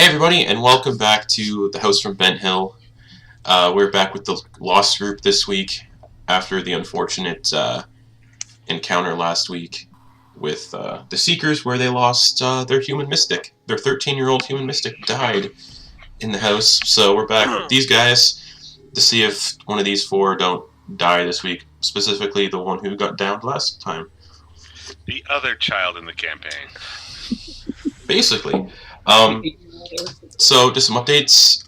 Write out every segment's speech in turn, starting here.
everybody, and welcome back to the House from Bent Hill. We're back with the Lost group this week after the unfortunate encounter last week with the Seekers, where they lost their human mystic. Their 13-year-old human mystic died in the house. So we're back with these guys to see if one of these four don't die this week. Specifically, the one who got downed last time. The other child in the campaign. Basically. So, just some updates.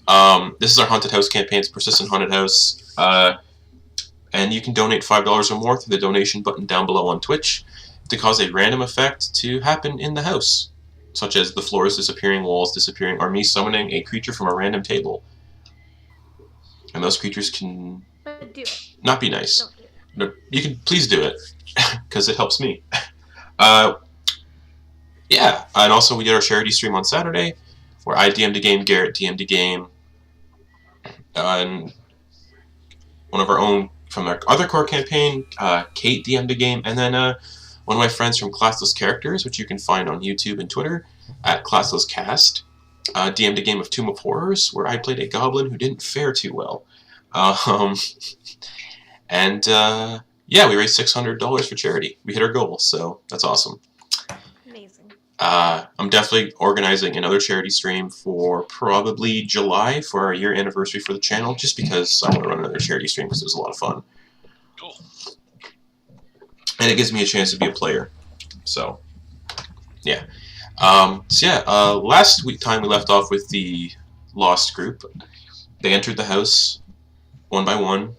This is our Haunted House campaign. It's Persistent Haunted House. And you can donate $5 or more through the donation button down below on Twitch to cause a random effect to happen in the house, such as the floors disappearing, walls disappearing, or me summoning a creature from a random table. And those creatures can not be nice. No, you can please do it, because it helps me. Yeah, and also we did our charity stream on Saturday, where I DM'd a game, Garrett DM'd a game, and one of our own from our other core campaign, Kate DM'd a game, and then one of my friends from Classless Characters, which you can find on YouTube and Twitter, at ClasslessCast, DM'd a game of Tomb of Horrors, where I played a goblin who didn't fare too well. Yeah, we raised $600 for charity. We hit our goal, so that's awesome. Amazing. I'm definitely organizing another charity stream for probably July for our year anniversary for the channel, just because I want to run another charity stream because it was a lot of fun. Cool. And it gives me a chance to be a player. So, yeah. Last time we left off with the Lost group. They entered the house one by one,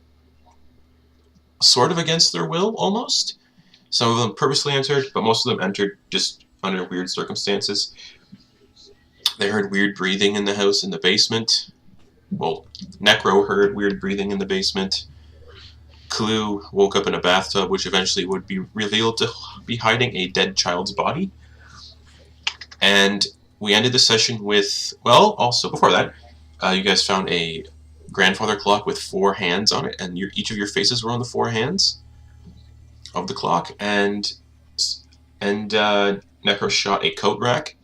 sort of against their will, almost. Some of them purposely entered, but most of them entered just under weird circumstances. They heard weird breathing in the house in the basement. Well, Necro heard weird breathing in the basement. Clue woke up in a bathtub, which eventually would be revealed to be hiding a dead child's body. And we ended the session with, well, also before that, you guys found a grandfather clock with 4 hands on it, and each of your faces were on the 4 hands of the clock, and Necro shot a coat rack,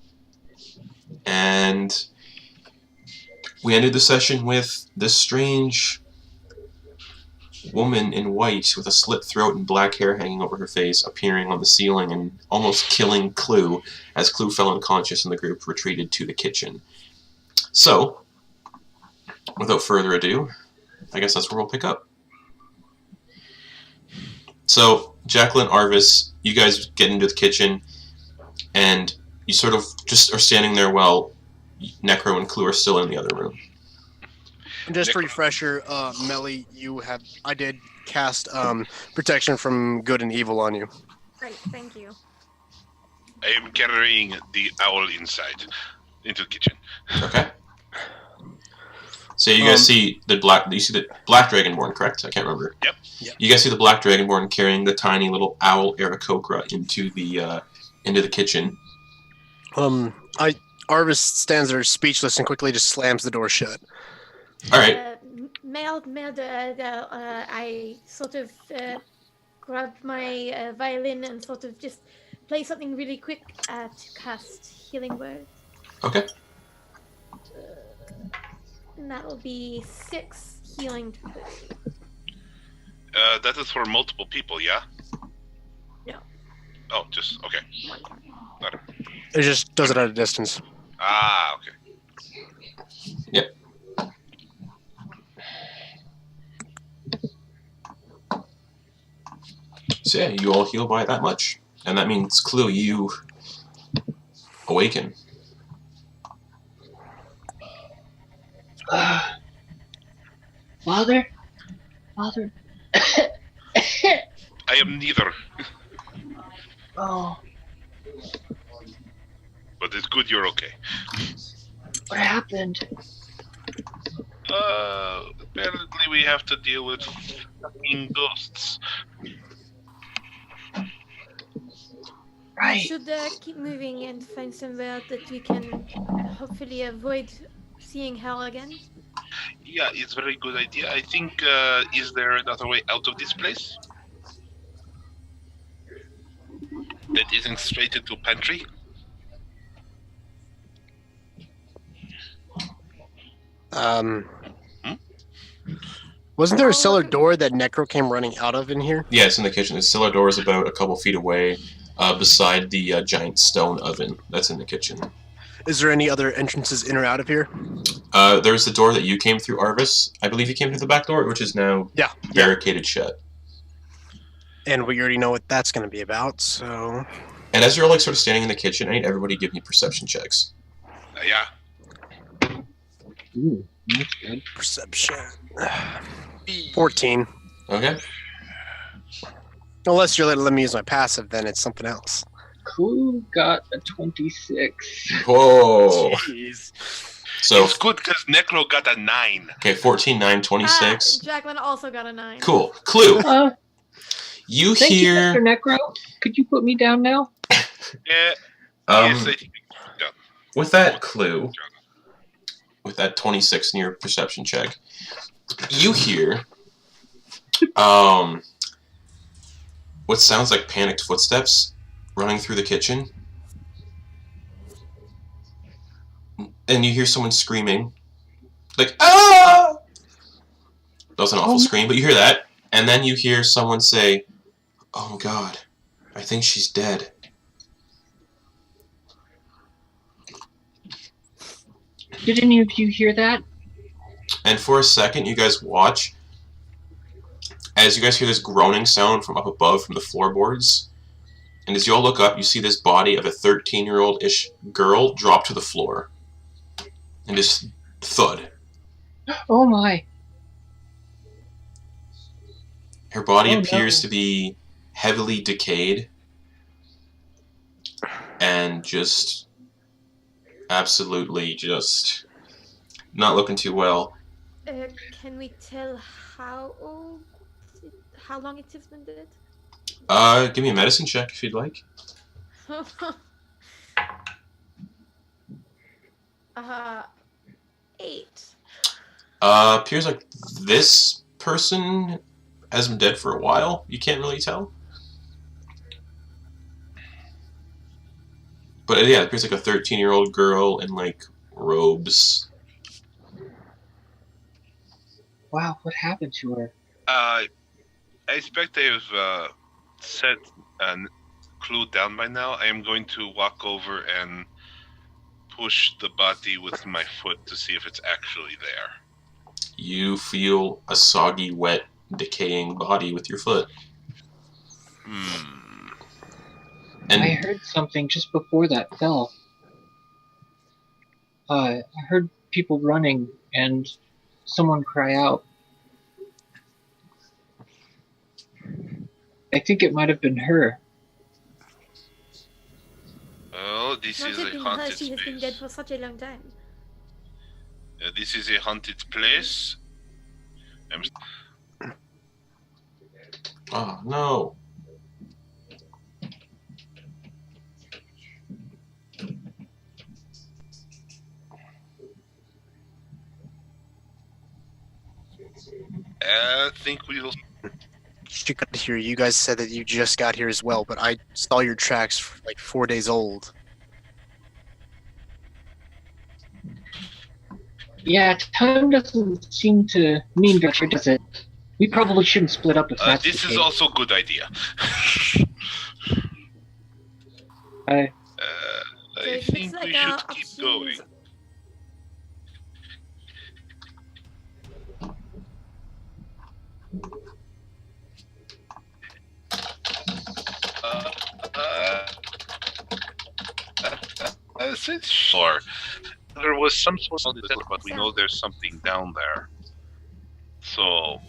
and we ended the session with this strange woman in white with a slit throat and black hair hanging over her face appearing on the ceiling and almost killing Clue, as Clue fell unconscious and the group retreated to the kitchen. So, without further ado, I guess that's where we'll pick up. So, Jacqueline, Arvis, you guys get into the kitchen, and you sort of just are standing there while Necro and Clue are still in the other room. Just a refresher, Melly, I did cast protection from good and evil on you. Great, thank you. I am carrying the owl inside into the kitchen. Okay. So you guys see the black Dragonborn, correct? I can't remember. Yep. You guys see the black Dragonborn carrying the tiny little owl Aarakocra into the kitchen. Arvis stands there speechless and quickly just slams the door shut. All right. I sort of grabbed my violin and sort of just play something really quick to cast Healing Word. Okay. And that'll be 6 healing to put. That is for multiple people, yeah? No. Oh, just, okay. Got it. It just does it at a distance. Ah, okay. Yep. So yeah, you all heal by that much. And that means, Clue, you awaken. Father? I am neither. Oh, But it's good you're okay. what happened? Apparently we have to deal with fucking ghosts. Right. Should keep moving and find somewhere that we can hopefully avoid seeing hell again. Yeah, it's a very good idea. I think, is there another way out of this place? That isn't straight into pantry? Wasn't there a cellar door that Necro came running out of in here? Yeah, it's in the kitchen. The cellar door is about a couple feet away, beside the giant stone oven that's in the kitchen. Is there any other entrances in or out of here? There's the door that you came through, Arvis. I believe you came through the back door, which is now barricaded shut. And we already know what that's going to be about, so... And as you're like sort of standing in the kitchen, I need everybody to give me perception checks. Yeah. Ooh, that's good. Perception. 14. Okay. Unless you're letting me use my passive, then it's something else. Clue got a 26. Whoa. Jeez. So It's good because Necro got a 9. okay, 14, 9, 26. Jacqueline also got a 9. Cool. Clue. You Thank you, hear. Mr. Necro. Could you put me down now? Yeah. Yes, I think With that clue, with that 26 in your perception check, you hear what sounds like panicked footsteps running through the kitchen. And you hear someone screaming, like, ah! That was an awful scream, but you hear that. And then you hear someone say, oh God, I think she's dead. Did any of you hear that? And for a second, you guys watch as you guys hear this groaning sound from up above from the floorboards. And as you all look up, you see this body of a 13-year-old-ish girl drop to the floor. And just thud. Oh my. Her body Oh, appears no. to be heavily decayed. And just absolutely just not looking too well. Can we tell how long it has been dead? Give me a medicine check if you'd like. 8. Appears like this person has been dead for a while. You can't really tell. But yeah, it appears like a 13-year-old girl in like robes. Wow, what happened to her? I expect they've set a clue down by now. I am going to walk over and push the body with my foot to see if it's actually there. You feel a soggy, wet, decaying body with your foot. And I heard something just before that fell. I heard people running and someone cry out. I think it might have been her. Oh, this Not is have a been her, haunted she has been dead space. for such a long time. This is a haunted place. oh no. I think we'll. You got here. You guys said that you just got here as well, but I saw your tracks like 4 days old. Yeah, time doesn't seem to mean very much, does it? We probably shouldn't split up if that's This the is case. also a good idea. I So I it think looks we like our should keep options- going. Sure. There was some sort of detector, but we know there's something down there. So,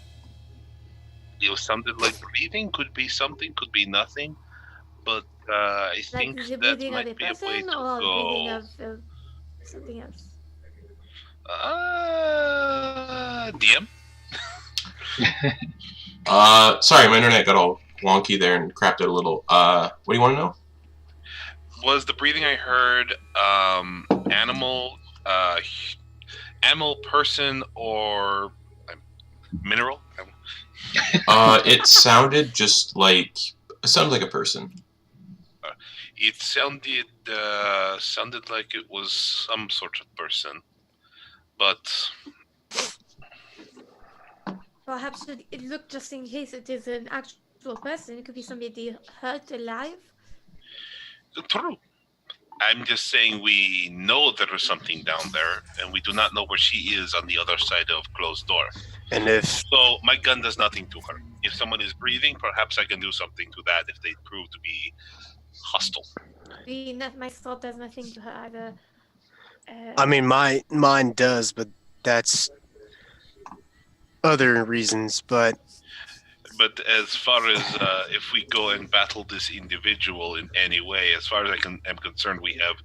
it sounded like breathing. Could be something, could be nothing. But I Like think the that breathing of a might be a way person to or breathing go. of something else? DM? Sorry, my internet got all wonky there and crapped out a little. What do you want to know? Was the breathing I heard animal, person, or mineral? It sounded just like it sounded like a person. It sounded like it was some sort of person. But Perhaps should it look just in case it is an actual person. It could be somebody hurt alive. true. I'm just saying we know there is something down there, and we do not know where she is on the other side of closed door. And if So my gun does nothing to her. If someone is breathing, perhaps I can do something to that if they prove to be hostile. My sword does nothing to her either. I mean, mine does, but that's other reasons. But But as far as if we go and battle this individual in any way, as far as am concerned, we have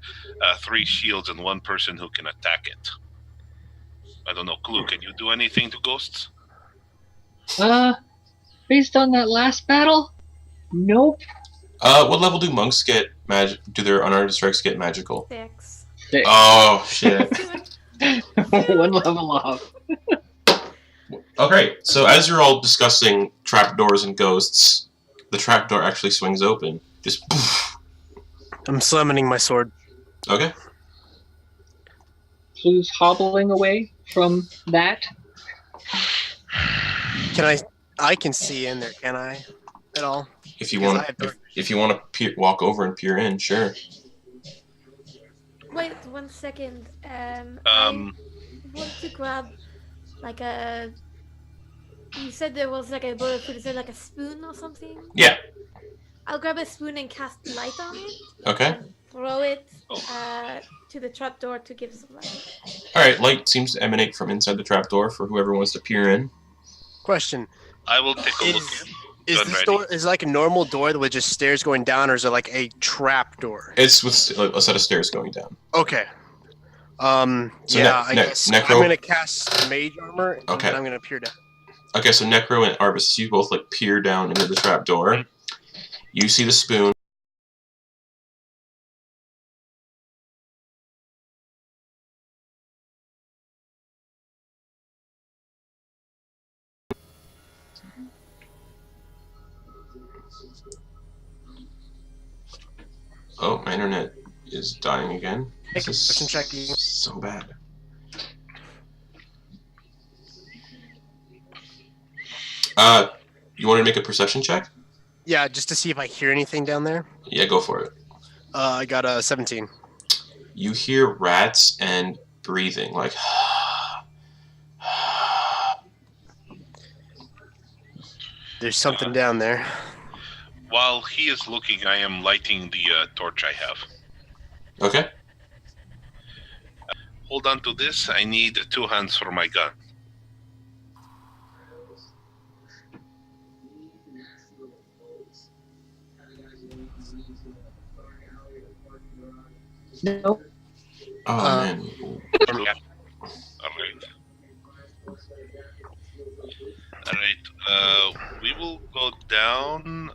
3 shields and 1 person who can attack it. I don't know, Clue, can you do anything to ghosts? Based on that last battle, nope. What level do monks get magic? Do their unarmed strikes get magical? 6. 6. Oh shit. 1 level off. Oh great. So as you're all discussing trapdoors and ghosts, the trapdoor actually swings open. Just poof. I'm summoning my sword. Okay. Clue's hobbling away from that. Can I can see in there, can I? At all? If you Because want, I have if you want to walk over and peer in, sure. Wait 1 second. I want to grab like a. You said there was like a bowl of food. Is there like a spoon or something? Yeah. I'll grab a spoon and cast light on it. Okay. And throw it to the trapdoor to give some light. All right. Light seems to emanate from inside the trapdoor for whoever wants to peer in. Question: I will take a look. Is Gun this ready. door is it like a normal door with just stairs going down, or is it like a trap door? It's with a set of stairs going down. Okay. So I guess Necro- I'm gonna cast mage armor, and Okay. then I'm gonna peer down. Okay, so Necro and Arvis, you both like peer down into the trapdoor. You see the spoon. Oh, my internet is dying again. This is Perception check. so bad. You want to make a perception check? Yeah, just to see if I hear anything down there. Yeah, go for it. I got a 17. You hear rats and breathing, like. There's something down there. While he is looking, I am lighting the torch I have. Okay. Hold on to this. I need 2 hands for my gun. Nope. Oh, man. Alright. Alright, we will go down.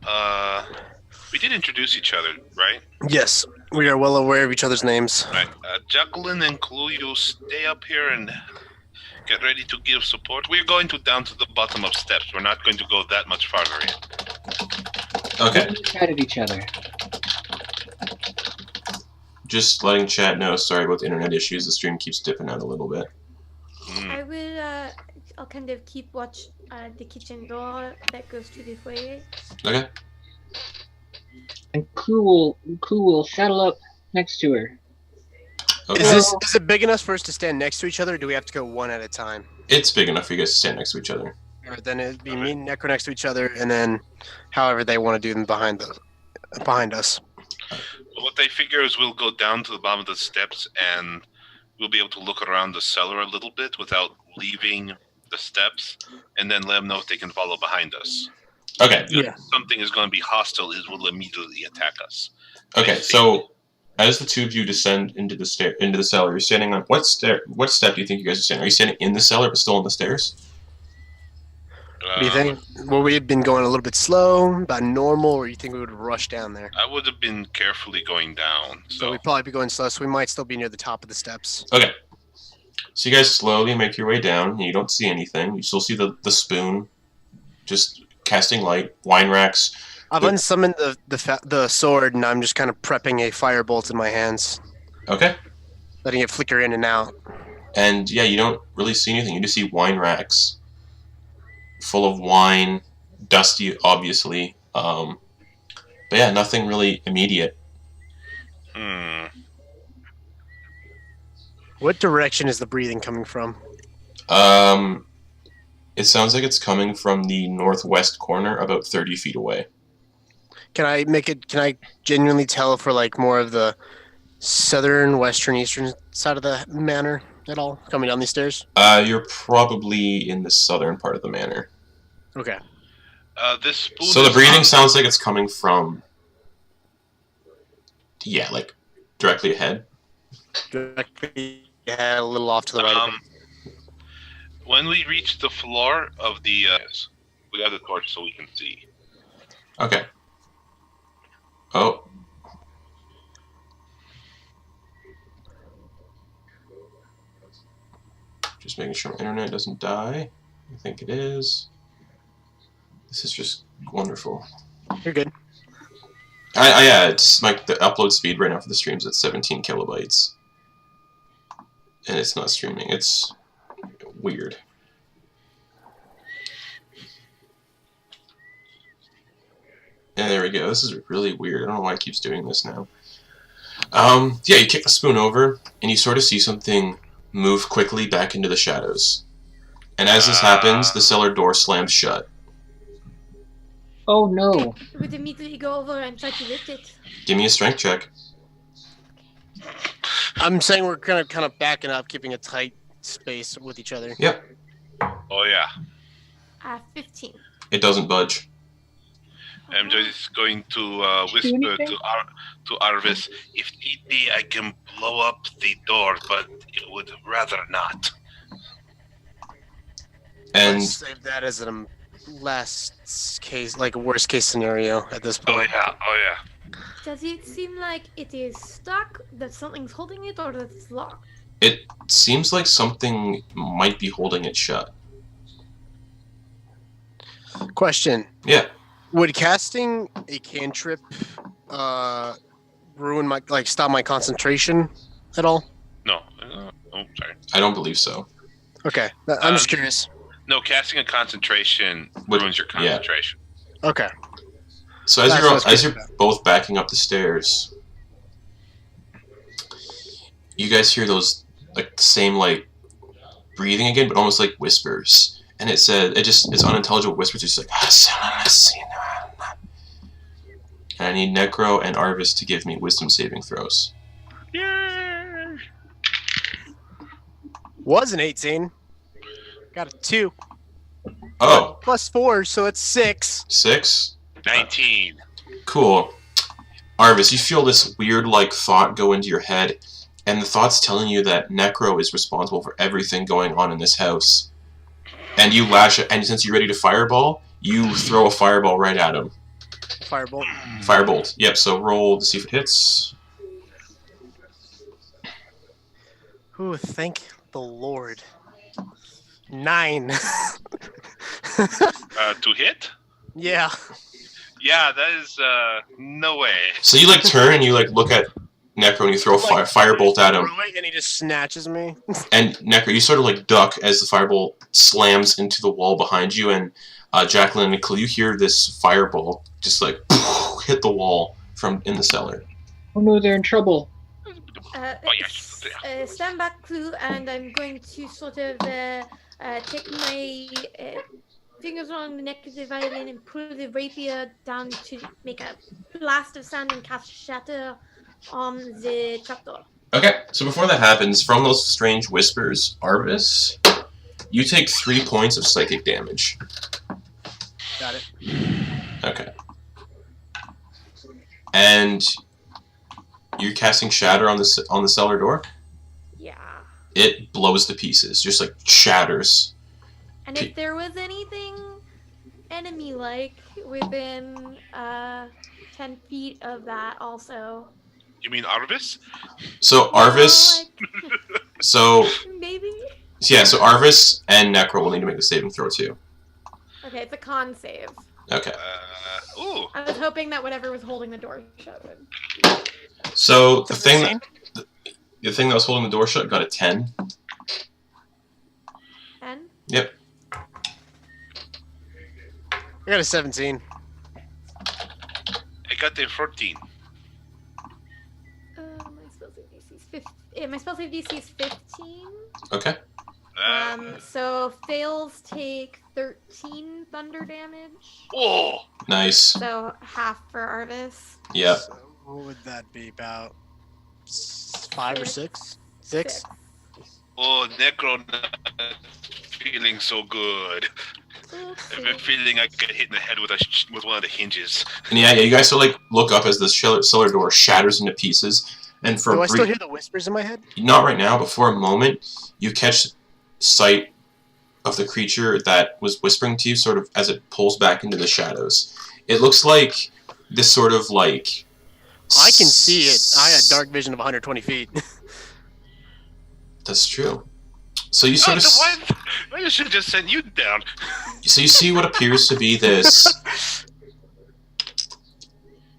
We did introduce each other, right? Yes, we are well aware of each other's names. Right. Jacqueline and Clue, you stay up here and get ready to give support. We're going down to the bottom of steps. We're not going to go that much farther in. Okay. We chat at each other. Just letting chat know, sorry about the internet issues. The stream keeps dipping out a little bit. I will. I'll kind of keep watch the kitchen door that goes to the foyer. Okay. And Clue will saddle up next to her. Okay. Is it big enough for us to stand next to each other, or do we have to go one at a time? It's big enough for you guys to stand next to each other. Or then it'd be me and Necro next to each other, and then however they want to do them behind us. What they figure is we'll go down to the bottom of the steps and we'll be able to look around the cellar a little bit without leaving the steps, and then let them know if they can follow behind us. Okay. Yeah. If something is going to be hostile, it will immediately attack us. Okay. So, as the two of you descend into the cellar, you're standing on what step? What step do you think you guys are standing? Are you standing in the cellar but still on the stairs? What do you think? Well, we had been going a little bit slow, about normal, or you think we would rush down there? I would have been carefully going down. So we'd probably be going slow, so we might still be near the top of the steps. Okay. So you guys slowly make your way down, and you don't see anything. You still see the spoon, just casting light, wine racks. I've unsummoned the sword, and I'm just kind of prepping a firebolt in my hands, Okay. letting it flicker in and out. And yeah, you don't really see anything. You just see wine racks full of wine, dusty, obviously. But yeah, nothing really immediate. What direction is the breathing coming from? It sounds like it's coming from the northwest corner, about 30 feet away. Can I genuinely tell if we're like more of the southern, western, eastern side of the manor at all, coming down these stairs? You're probably in the southern part of the manor. Okay. This spoon So the is breathing on- sounds like it's coming from, yeah, like directly ahead. Directly a little off to the right. When we reach the floor of the, we have the torch so we can see. Okay. Oh. Just making sure my internet doesn't die. I think it is. This is just wonderful. You're good. Yeah, it's like the upload speed right now for the streams at 17 kilobytes. And it's not streaming. It's weird. And there we go. This is really weird. I don't know why it keeps doing this now. Yeah, you kick the spoon over, and you sort of see something move quickly back into the shadows. And as this happens, the cellar door slams shut. Oh no. Would immediately go over and try to lift it. Give me a strength check. I'm saying we're kind of backing up, keeping a tight space with each other. Yep. Oh yeah. 15. It doesn't budge. I'm just going to whisper to Arvis, if need be, I can blow up the door, but it would rather not. And Let's save that as a last case, like a worst case scenario at this point. Oh yeah. Does it seem like it is stuck, that something's holding it, or that it's locked? it seems like something might be holding it shut. Question. Yeah. Would casting a cantrip ruin my, like, stop my concentration at all? No. Oh, sorry. I don't believe so. Okay. I'm just curious. No, casting a concentration ruins your concentration. Yeah. Okay. So as you're both backing up the stairs, you guys hear those like the same like breathing again, but almost like whispers. And it's unintelligible whispers. It's like, and I need Necro and Arvis to give me wisdom saving throws. Yay! Was an 18. Got a 2. Oh, Plus 4, so it's 6. 6? 19. Cool. Arvis, you feel this weird like thought go into your head, and the thought's telling you that Necro is responsible for everything going on in this house. And you lash it, and since you're ready to fireball, you throw a fireball right at him. Firebolt. Firebolt. Yep, so roll to see if it hits. Ooh, thank the Lord. 9. To hit? Yeah. Yeah, that is, no way. So you like turn and you like look at Necro and you throw a firebolt at him. And he just snatches me. And Necro, you sort of like duck as the firebolt slams into the wall behind you, and Jacqueline and Nicole, you hear this fireball just like hit the wall from in the cellar. Oh no, they're in trouble. Stand back, Clue, and I'm going to sort of take my fingers on the neck of the violin and pull the rapier down to make a blast of sound and cast Shatter on the trapdoor. Okay, so before that happens, from those strange whispers, Arvis, you take 3 points of psychic damage. Got it. Okay. And you're casting Shatter on the cellar door? Yeah. It blows to pieces, just like shatters. And if there was anything enemy-like within 10 feet of that also. You mean Arvis? So Arvis, so maybe? yeah, so Arvis and Necro will need to make the saving throw too. Okay, it's a con save. Okay. Ooh. I was hoping that whatever was holding the door shut would. So the thing that was holding the door shut got a 10. Yep. I got a 17. I got a 14. My spell save DC is 15. Okay. So fails take 13 thunder damage. Oh! Nice. So half for Arvis. Yep. So what would that be? About 5 or 6? 6? Oh, Necro not feeling so good. I've been feeling I get hit in the head with one of the hinges. And yeah, you guys sort of like look up as the cellar door shatters into pieces, and for Do I still hear the whispers in my head? not right now, but for a moment, you catch sight of the creature that was whispering to you, sort of as it pulls back into the shadows. It looks like this sort of like. I can see it. I had dark vision of 120 feet. That's true. So you sort of. I should have just sent you down. So you see what appears to be this.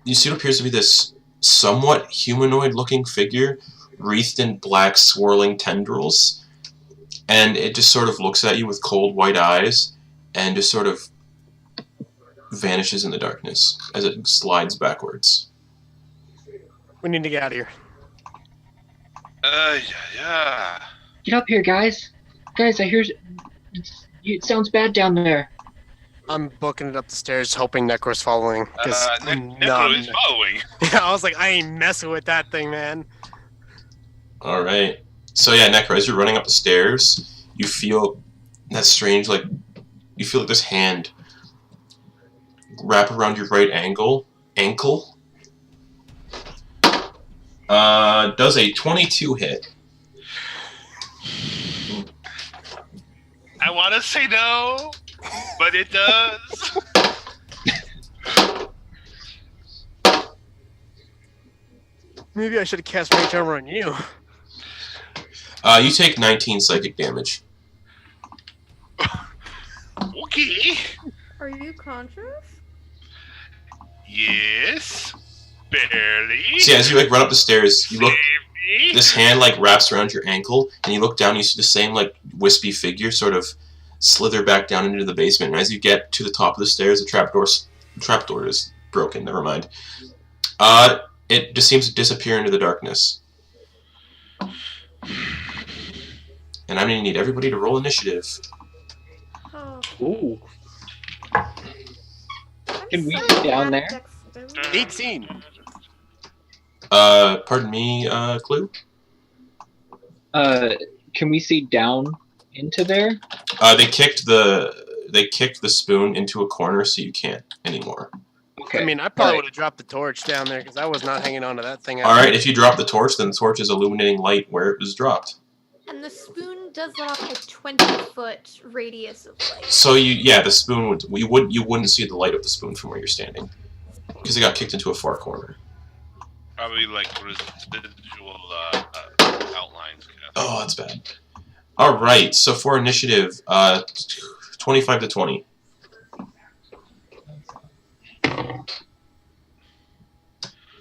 You see what appears to be this somewhat humanoid-looking figure, wreathed in black, swirling tendrils, and it just sort of looks at you with cold, white eyes, and just sort of vanishes in the darkness as it slides backwards. We need to get out of here. Yeah. Get up here, guys. Guys, I hear it sounds bad down there. I'm booking it up the stairs, hoping Necro's following. Necro is following. I was like, I ain't messing with that thing, man. All right. So yeah, Necro, as you're running up the stairs, you feel that strange, like, you feel like this hand wrap around your right ankle. Does a 22 hit. I want to say no, but it does. Maybe I should have cast Rage Armor on you. You take 19 psychic damage. Okay. Are you conscious? Yes. Barely. See, as you like run up the stairs, you look. Save me. This hand like wraps around your ankle, and you look down. You see the same like wispy figure sort of slither back down into the basement. And as you get to the top of the stairs, the trapdoor is broken. Never mind. It just seems to disappear into the darkness. And I'm gonna need everybody to roll initiative. Oh. Ooh. I'm Can we so get down bad there? at dexterity. 18. Pardon me, Clue? Can we see down into there? They kicked the spoon into a corner, so you can't anymore. Okay. I mean, I probably would have dropped the torch down there because I was not hanging on to that thing. All right, if you drop the torch, then the torch is illuminating light where it was dropped. And the spoon does let off a 20-foot radius of light. So the spoon you wouldn't see the light of the spoon from where you're standing because it got kicked into a far corner. Probably like residual outlines. Oh, that's bad. All right, so for initiative, 25 to 20.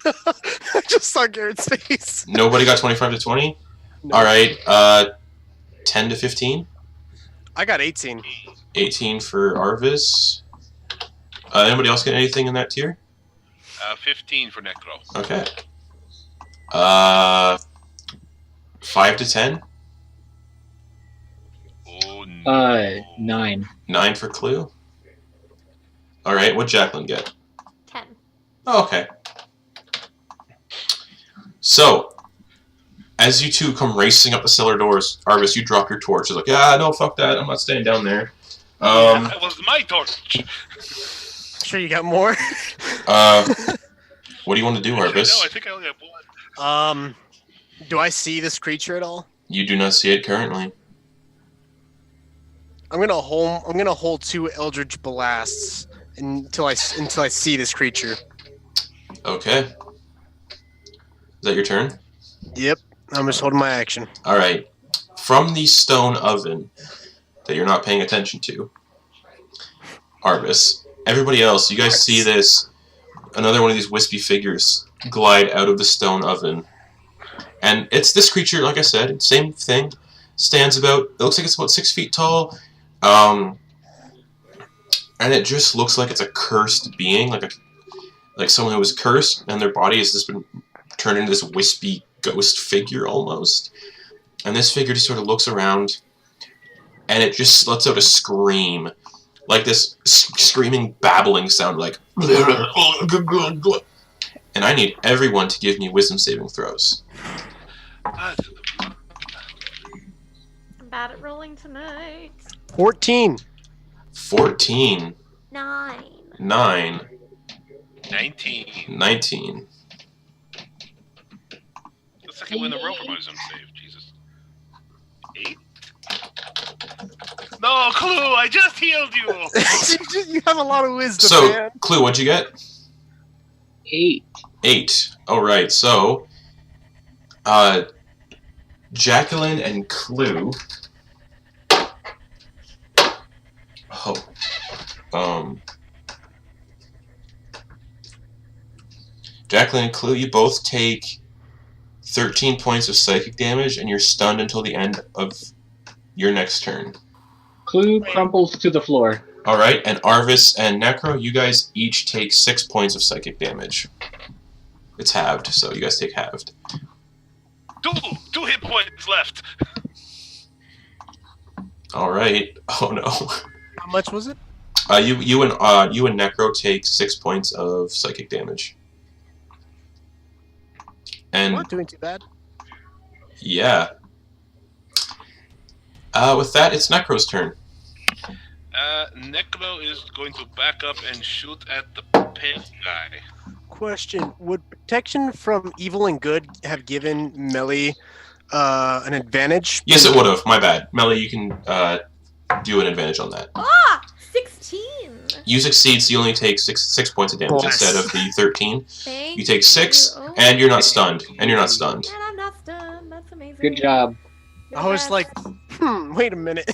I just saw Garrett's face. Nobody got 25 to 20. No. All right, 10 to 15. I got 18. 18 for Arvis. Anybody else get anything in that tier? 15 for Necro. Okay. 5 to 10. Oh no. 9. 9 for Clue. All right, what'd Jacqueline get? 10. Oh, okay. So, as you two come racing up the cellar doors, Arvis, you drop your torch. It's like, no, fuck that. I'm not staying down there. That was my torch. Sure, you got more. What do you want to do, Arvis? No, I think I only have one. Do I see this creature at all? You do not see it currently. I'm gonna hold 2 Eldritch Blasts until I see this creature. Okay. Is that your turn? Yep. I'm just holding my action. All right. From the stone oven that you're not paying attention to, Arvis, everybody else, you guys see this, another one of these wispy figures glide out of the stone oven. And it's this creature, like I said, same thing, stands about, it looks like it's about 6 feet tall, And it just looks like it's a cursed being, like someone who was cursed, and their body has just been turned into this wispy ghost figure almost. And this figure just sort of looks around, and it just lets out a scream, like this screaming, babbling sound, like. And I need everyone to give me wisdom saving throws. I'm bad at rolling tonight. 14. 14. 9. 9. 19. 19. Looks like I win a roll for my wisdom save. Jesus. 8? No, Clue, I just healed you! You have a lot of wisdom, So, man. Clue, what'd you get? 8. 8. Alright, so... Jacqueline and Clue... Jacqueline and Clue, you both take 13 points of psychic damage, and you're stunned until the end of your next turn. Clue crumples to the floor. Alright, and Arvis and Necro, you guys each take 6 points of psychic damage. It's halved, so you guys take halved. 2 hit points left! Alright. Oh no. How much was it? You and Necro take 6 points of psychic damage. And Not doing too bad. yeah. With that, it's Necro's turn. Necro is going to back up and shoot at the pale guy. Question: would protection from evil and good have given Melly an advantage? Yes, it would have. My bad. Melly, you can do an advantage on that. Ah! 16! You succeed, so you only take 6 points of damage Nice. instead of the 13. Thank You take 6, you. Oh, and you're not stunned. And you're not stunned. And I'm not stunned. That's amazing. Good job. You're I the was best. like, wait a minute.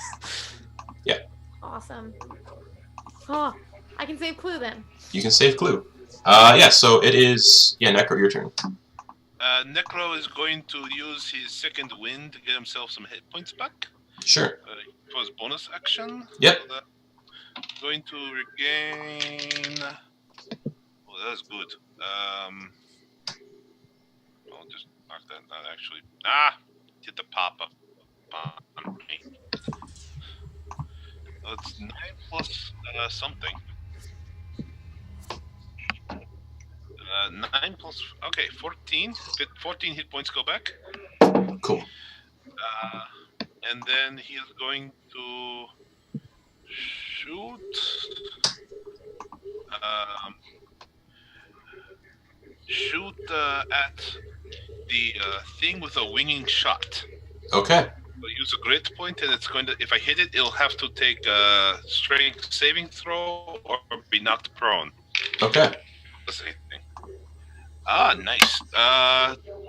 Awesome. Oh, I can save Clue then. You can save Clue. Yeah, so it is... Yeah, Necro, your turn. Necro is going to use his second wind to get himself some hit points back. Sure. For his bonus action. Yep. So going to regain... Oh, that's good. I'll just mark that down actually. Hit the pop-up on me. That's 9 plus something. 9 plus... Okay, 14. 14 hit points go back. Cool. And then he is going to shoot... at the thing with a winging shot. Okay. I'll use a grit point, and it's going to... If I hit it, it'll have to take a strength saving throw or be knocked prone. Okay. The same thing. Nice.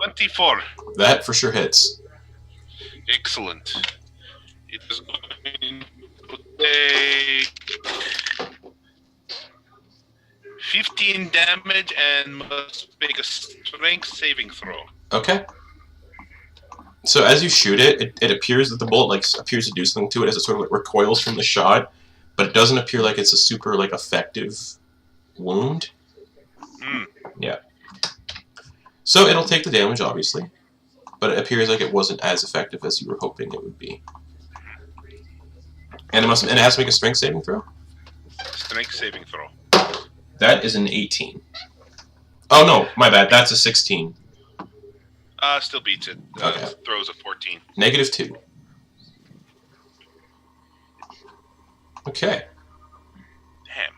24. That for sure hits. Excellent. It is going to take 15 damage and must make a strength saving throw. Okay. So as you shoot it, it appears that the bullet appears to do something to it as it sort of recoils from the shot, but it doesn't appear like it's a super effective wound. Yeah. So it'll take the damage, obviously, but it appears like it wasn't as effective as you were hoping it would be. And it has to make a strength saving throw? Strength saving throw. That is an 18. Oh no, my bad. That's a 16. Still beats it. Okay. Throws a 14. -2. Okay. Damn.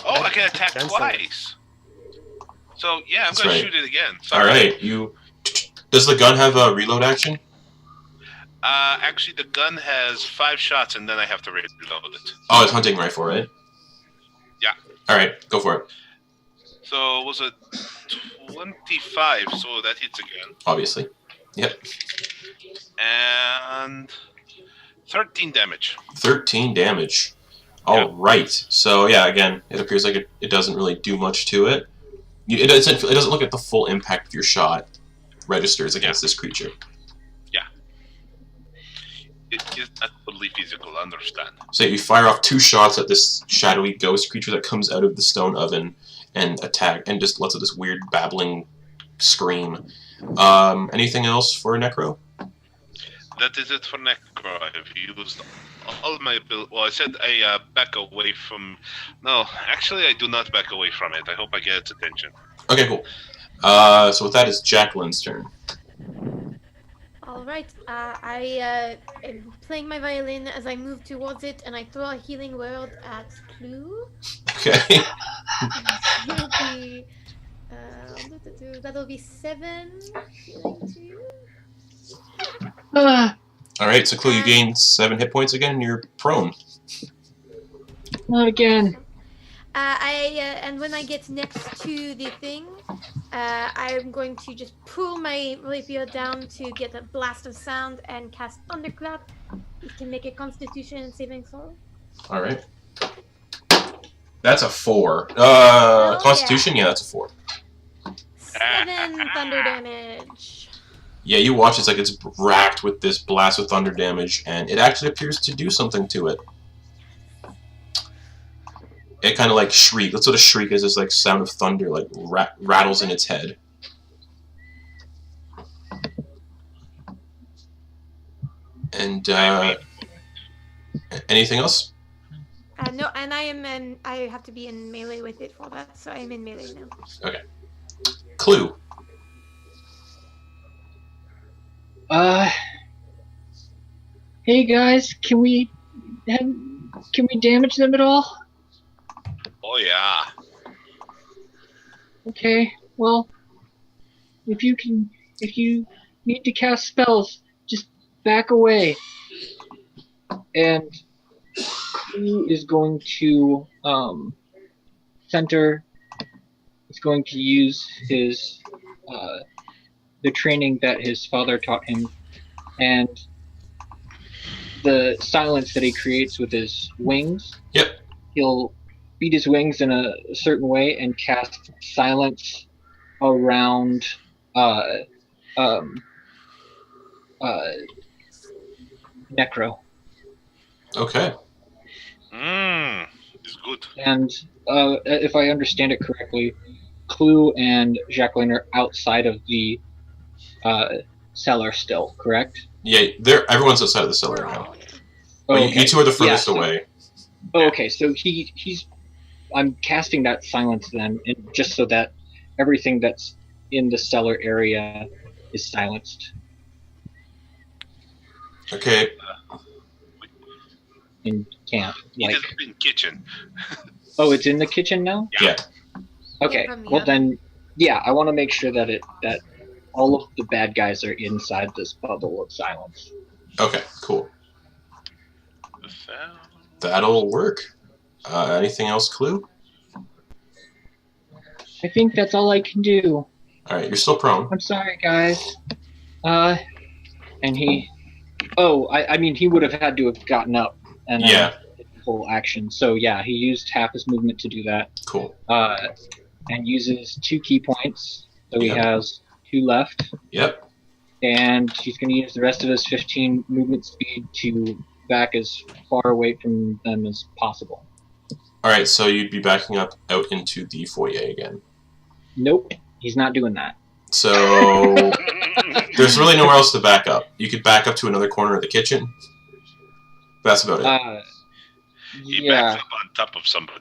Oh, I can attack That's twice. So yeah, I'm That's going right. to shoot it again. All right. Does the gun have a reload action? Actually, the gun has 5 shots, and then I have to reload it. Oh, it's hunting rifle, right? Yeah. All right, go for it. So it was a 25, so that hits again. Obviously. Yep. And 13 damage. 13 damage. All right. So yeah, again, it appears like it doesn't really do much to it. It doesn't look at the full impact of your shot registers against this creature. It is not totally physical, I understand. So you fire off 2 shots at this shadowy ghost creature that comes out of the stone oven and attack, and just lets out this weird babbling scream. Anything else for Necro? That is it for Necro. I've used all my ability. Well, I said I back away from... No, actually I do not back away from it. I hope I get its attention. Okay, cool. So with that, it's Jacqueline's turn. All right. I am playing my violin as I move towards it, and I throw a healing word at Clue. Okay. That'll be 7 healing to you. Alright, so Clue, you gain 7 hit points again, and you're prone. Not again. And when I get next to the thing, I'm going to just pull my rapier down to get a blast of sound and cast Thunderclap. You can make a Constitution saving throw. Alright. That's a 4. Constitution? Yeah, that's a 4. 7 thunder damage. Yeah, you watch it's like it's racked with this blast of thunder damage, and it actually appears to do something to it. It kind of like shriek. That's what a shriek is. This like sound of thunder, like rattles in its head. And anything else? No, and I have to be in melee with it for that, so I'm in melee now. Okay. Clue. Hey guys, can we damage them at all? Oh yeah. Okay, well, if you need to cast spells, just back away. And Clue is going to center. Is going to use his the training that his father taught him, and the silence that he creates with his wings. Yep. He'll beat his wings in a certain way and cast silence around Necro. Okay. It's good. And if I understand it correctly, Clue and Jacqueline are outside of the cellar still, correct? Yeah, everyone's outside of the cellar now. Oh, But okay. you 2 are the furthest Yeah, so- away. Oh, okay, so he's. I'm casting that silence then, just so that everything that's in the cellar area is silenced Okay. in camp. It Like, is in kitchen. oh, it's in the kitchen now. Yeah. Okay, from the well oven. then, yeah, I want to make sure that all of the bad guys are inside this bubble of silence. Okay, cool. The sound. That'll work. Anything else, Clue? I think that's all I can do. Alright, you're still prone. I'm sorry, guys. And he. Oh, I mean, he would have had to have gotten up and Yeah. full action. So yeah, he used half his movement to do that. Cool. And uses 2 key points. So he Yep. has 2 left, Yep. and he's going to use the rest of his 15 movement speed to back as far away from them as possible. Alright, so you'd be backing up out into the foyer again. Nope, he's not doing that. So there's really nowhere else to back up. You could back up to another corner of the kitchen. That's about it. He Yeah, backs up on top of somebody.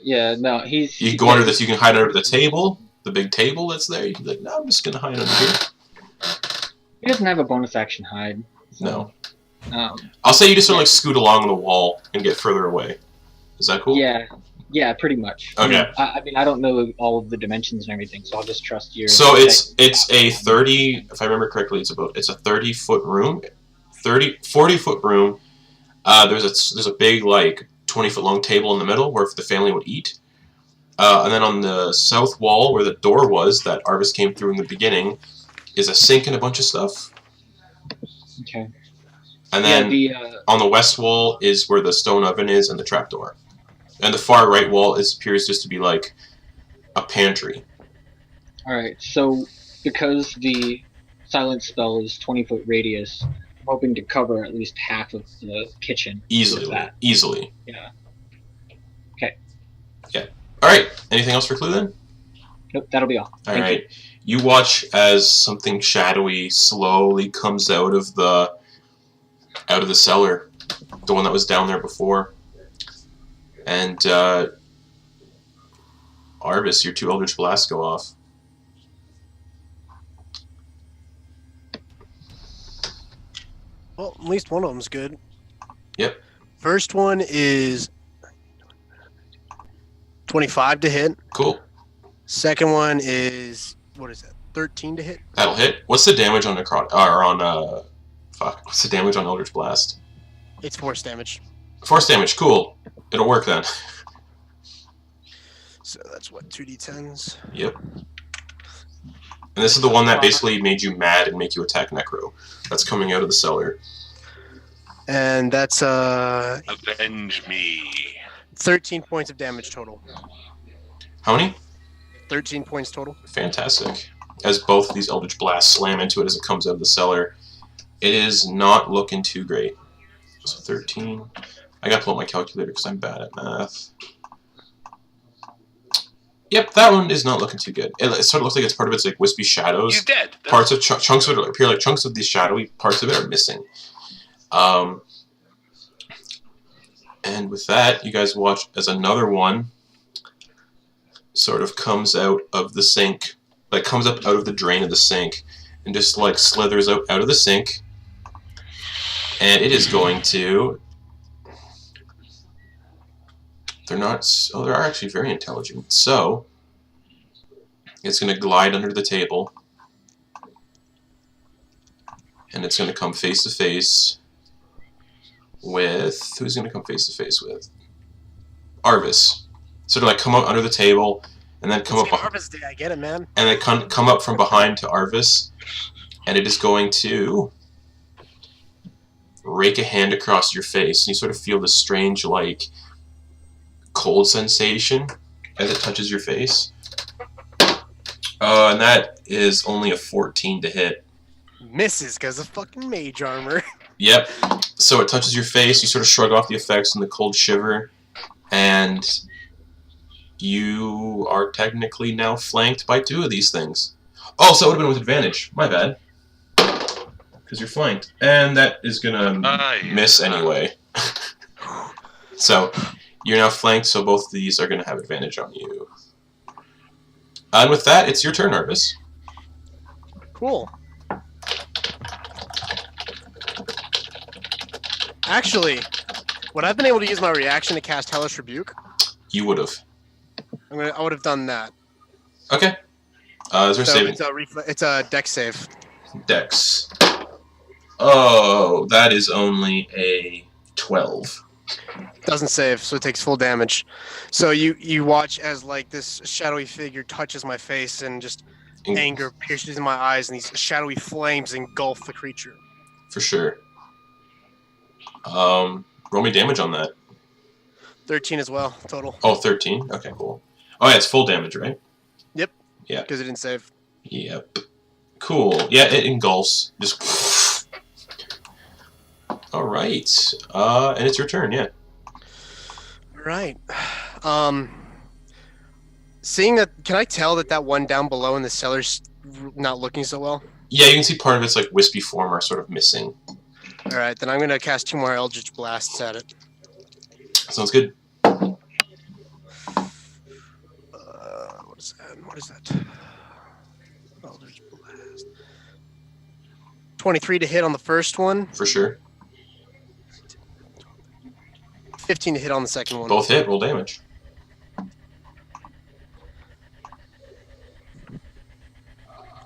yeah, no, he's. You can go under this. You can hide under the table, the big table that's there. You can be like, no, I'm just gonna hide under here. He doesn't have a bonus action hide. So, No. I'll say you just sort of yeah. like scoot along the wall and get further away. Is that cool? Yeah, pretty much. Okay. I mean, I don't know all of the dimensions and everything, so I'll just trust you. So it's a 30. If I remember correctly, it's a 30-foot room, 40-foot room. There's a big like 20-foot long table in the middle where the family would eat. And then on the south wall where the door was that Arvis came through in the beginning is a sink and a bunch of stuff. Okay. And then Yeah, on the west wall is where the stone oven is and the trapdoor. And the far right wall appears just to be like a pantry. all right. So because the silence spell is 20-foot radius, hoping to cover at least half of the kitchen. with Easily. that. Easily. Yeah. All right. Anything else for clue then? Nope, that'll be all. All Thank right. You watch as something shadowy slowly comes out of the cellar, the one that was down there before. And Arvis, your 2 Eldritch Blasts go off. Well, at least one of them's good. Yep. First one is 25 to hit. Cool. Second one is, what is that, 13 to hit? That'll hit. What's the damage on Necro? Or on fuck. What's the damage on Eldritch Blast? It's force damage. Force damage. Cool. It'll work then. So that's what, 2d10s? Yep. And this is the one that basically made you mad and make you attack Necro. That's coming out of the cellar. And that's Avenge me. 13 points of damage total. How many? 13 points total. Fantastic. As both of these Eldritch Blasts slam into it as it comes out of the cellar, it is not looking too great. So 13. I gotta pull up my calculator because I'm bad at math. Yep, that one is not looking too good. It sort of looks like it's part of its like wispy shadows. He's dead. Parts of chunks of it appear like chunks of these shadowy parts of it are missing. And with that, you guys watch as another one sort of comes out of the sink, like comes up out of the drain of the sink, and just like slithers out of the sink. And it is going to. They're not. Oh, they are actually very intelligent. So it's going to glide under the table, and it's going to come face to face with who's going to come face to face with Arvis. Sort of like come up under the table, and then come It's up. Arvis Day, I get it, man. And then come up from behind to Arvis, and it is going to rake a hand across your face, and you sort of feel this strange like cold sensation as it touches your face. And that is only a 14 to hit. Misses because of fucking mage armor. Yep. So it touches your face, you sort of shrug off the effects and the cold shiver, and you are technically now flanked by 2 of these things. Oh, so it would have been with advantage. My bad. Because you're flanked. And that is going to miss anyway. So you're now flanked, so both of these are going to have advantage on you. And with that, it's your turn, Arvis. Cool. Actually, would I have been able to use my reaction to cast Hellish Rebuke? You would have. I would have done that. Okay. Is there So saving? it's a dex save. Dex. Oh, that is only a 12. Doesn't save, so it takes full damage. So you watch as like this shadowy figure touches my face, and just anger pierces in my eyes, and these shadowy flames engulf the creature. For sure. Roll me damage on that. 13 as well, total. Oh, 13? Okay, cool. Oh, yeah, it's full damage, right? Yep. Yeah. Because it didn't save. Yep. Cool. Yeah, it engulfs. Just. Alright. And it's your turn, yeah. Right. Seeing that, can I tell that one down below in the cellar's not looking so well? Yeah, you can see part of its like wispy form are sort of missing. All right, then I'm gonna cast 2 more Eldritch Blasts at it. Sounds good. What is that? What is that? Eldritch Blast. 23 to hit on the first one. For sure. 15 to hit on the second one. Both hit. Roll damage.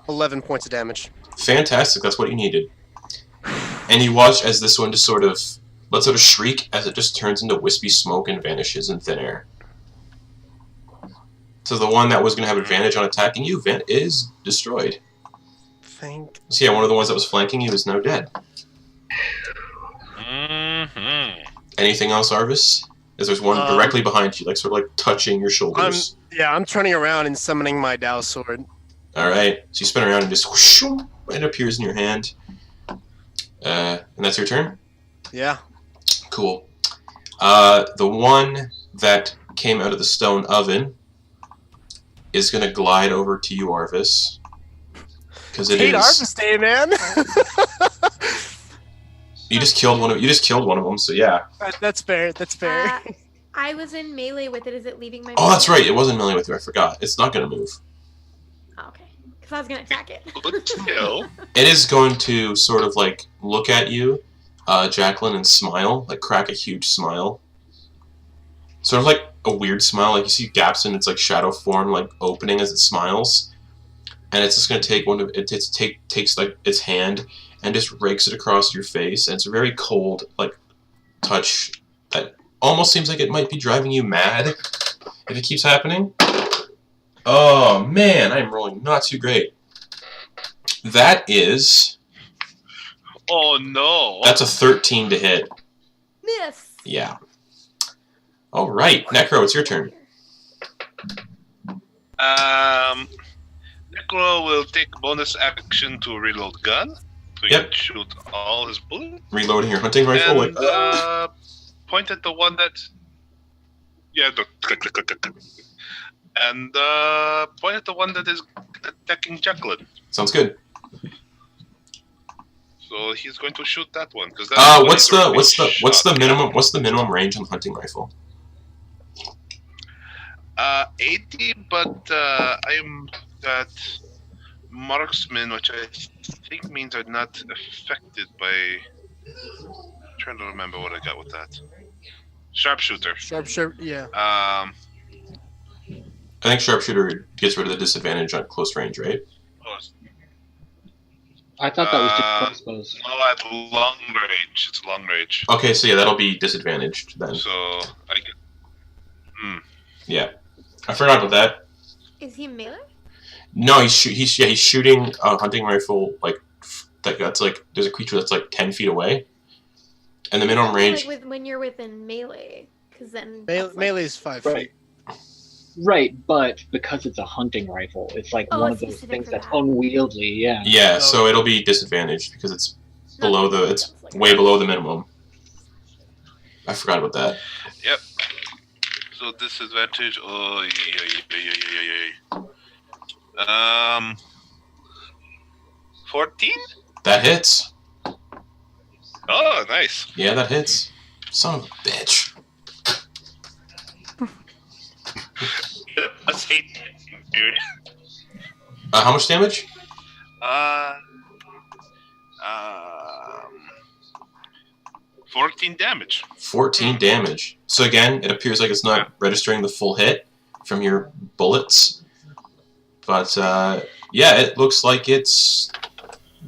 $11 points of damage. Fantastic. That's what you needed. And you watch as this one just sort of shriek as it just turns into wispy smoke and vanishes in thin air. So the one that was going to have advantage on attacking you is destroyed. Thank. So yeah, one of the ones that was flanking you is now dead. Mm-hmm. Anything else, Arvis? As there's one directly behind you, like sort of like touching your shoulders. I'm turning around and summoning my Dao sword. All right. So you spin around and just whoosh, it appears in your hand. And And that's your turn? Yeah. Cool. The one that came out of the stone oven is going to glide over to you, Arvis. Because it is. Arvis Day, man. You just killed one of them, so yeah. That's fair. That's fair. I was in melee with it. Is it leaving my? Oh, that's right. It wasn't melee with you. I forgot. It's not going to move. Oh, okay. Because I was gonna attack it. Good to know. It is going to sort of like look at you, Jacqueline, and smile, like crack a huge smile. Sort of like a weird smile, like you see gaps in its like shadow form, like opening as it smiles. And it's just going to take one of it. Takes like its hand and just rakes it across your face. And it's a very cold like touch that almost seems like it might be driving you mad if it keeps happening. Oh man, I'm rolling not too great. That is. Oh no. That's a 13 to hit. Miss. Yeah. All right, Necro, it's your turn. Necro will take bonus action to reload gun. So he can shoot all his bullets. Reloading your hunting rifle. And point at the one that. Yeah. And point at the one that is attacking Jacqueline. Sounds good. So he's going to shoot that one because what's the minimum range on the hunting rifle? 80, but I'm that marksman, which I think means I'm not affected by. I'm trying to remember what I got with that. Sharpshooter. Yeah. I think sharpshooter gets rid of the disadvantage on close range, right? I thought that was just crossbows. No, at long range. It's long range. Okay, so yeah, that'll be disadvantaged then. So I get. Yeah, I forgot about that. Is he melee? No, he's shooting a hunting rifle that's like there's a creature that's like 10 feet away, and the minimum range. Like when you're within melee, because then melee is 5 feet. Right, but because it's a hunting rifle, it's like one of those things that's unwieldy. Yeah. Yeah, so it'll be disadvantaged because it's way below the minimum. I forgot about that. Yep. So disadvantage. 14. That hits. Oh, nice. Yeah, that hits. Son of a bitch. That's 8, dude. How much damage? 14 damage. 14 damage. So again, it appears like it's not registering the full hit from your bullets. But yeah, it looks like it's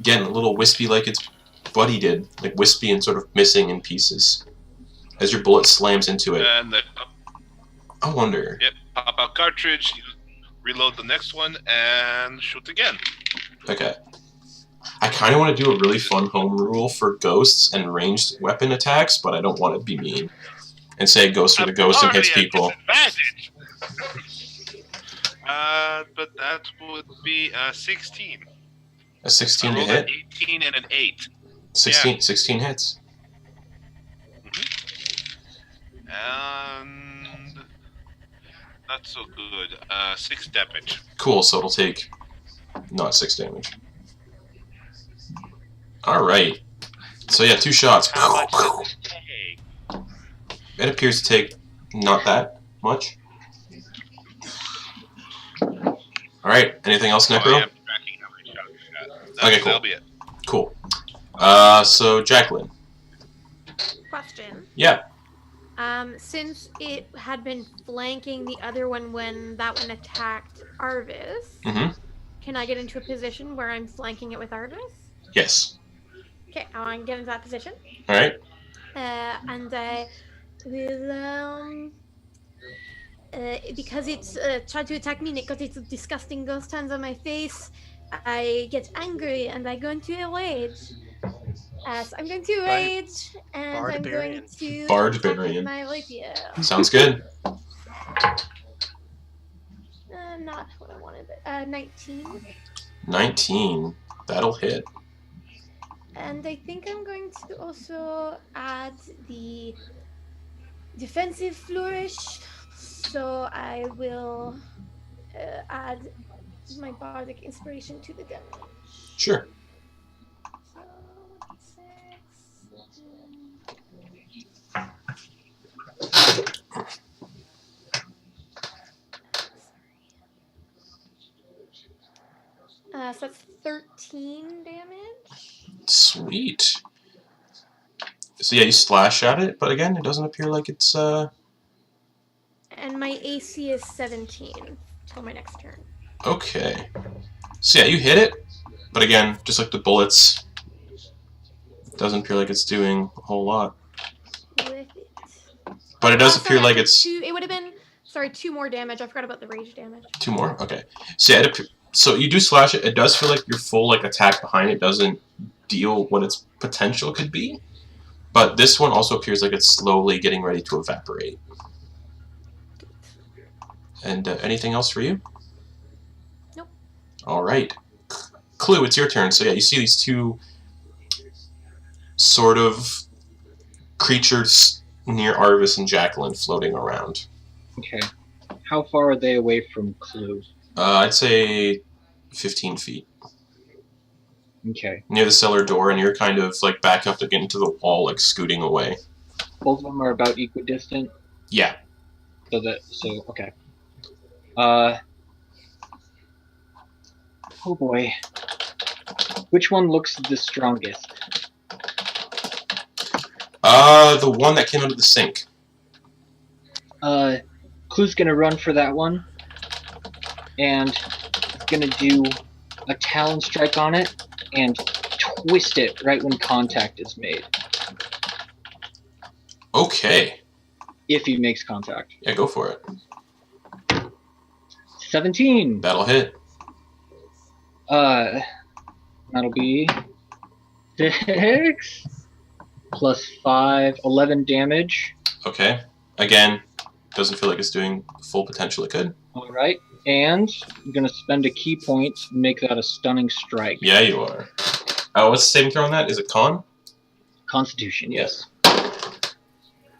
getting a little wispy like its buddy did. Like wispy and sort of missing in pieces. As your bullet slams into it. And I wonder. Yep, pop out cartridge, reload the next one, and shoot again. Okay. I kind of want to do a really fun home rule for ghosts and ranged weapon attacks, but I don't want to be mean and say it goes for the ghost and hits people. But that would be 16. A 16 to rolled hit? An 18 and an 8. 16 hits. And not so good. 6 damage. Cool, so it'll take not 6 damage. Alright. So yeah, 2 shots. How much does it take? It appears to take not that much. Alright, anything else, Necro? I am tracking how many shots I got. Okay, cool. That'll be it. Cool. So Jacqueline. Question. Yeah. Since it had been flanking the other one when that one attacked Arvis, can I get into a position where I'm flanking it with Arvis? Yes. Okay, I want to get into that position. Alright. And I will, because it's tried to attack me and it got its disgusting ghost hands on my face, I get angry and I go into a rage. So I'm going to rage and I'm going to attack with my rapier. Sounds good. Not what I wanted. 19. 19. That'll hit. And I think I'm going to also add the defensive flourish. So I will add my bardic inspiration to the damage. Sure. So 6. So that's 13 damage. Sweet. So yeah, you slash at it, but again, it doesn't appear like it's And my AC is 17 till my next turn. Okay. So yeah, you hit it, but again, just like the bullets, doesn't appear like it's doing a whole lot. With it. But it does Oh, appear sorry, like it's... It would have been... Sorry, 2 more damage. I forgot about the rage damage. 2 more? Okay. So yeah, so you do slash it. It does feel like your full like attack behind it doesn't deal what its potential could be. But this one also appears like it's slowly getting ready to evaporate. And anything else for you? Nope. All right. Clue, it's your turn. So yeah, you see these two sort of creatures near Arvis and Jacqueline floating around. Okay. How far are they away from Clue? I'd say 15 feet. Okay. Near the cellar door, and you're kind of like back up against the wall, like scooting away. Both of them are about equidistant. Yeah. So okay. Oh boy. Which one looks the strongest? The one that came out of the sink. Clue's gonna run for that one, and gonna do a talon strike on it and twist it right when contact is made. Okay. If he makes contact. Yeah, go for it. 17. That'll hit. That'll be 6 plus 5, 11 damage. Okay. Again, doesn't feel like it's doing the full potential it could. Alright, and I'm gonna spend a key point to make that a stunning strike. Yeah, you are. What's the saving throw on that? Is it con? Constitution, yes.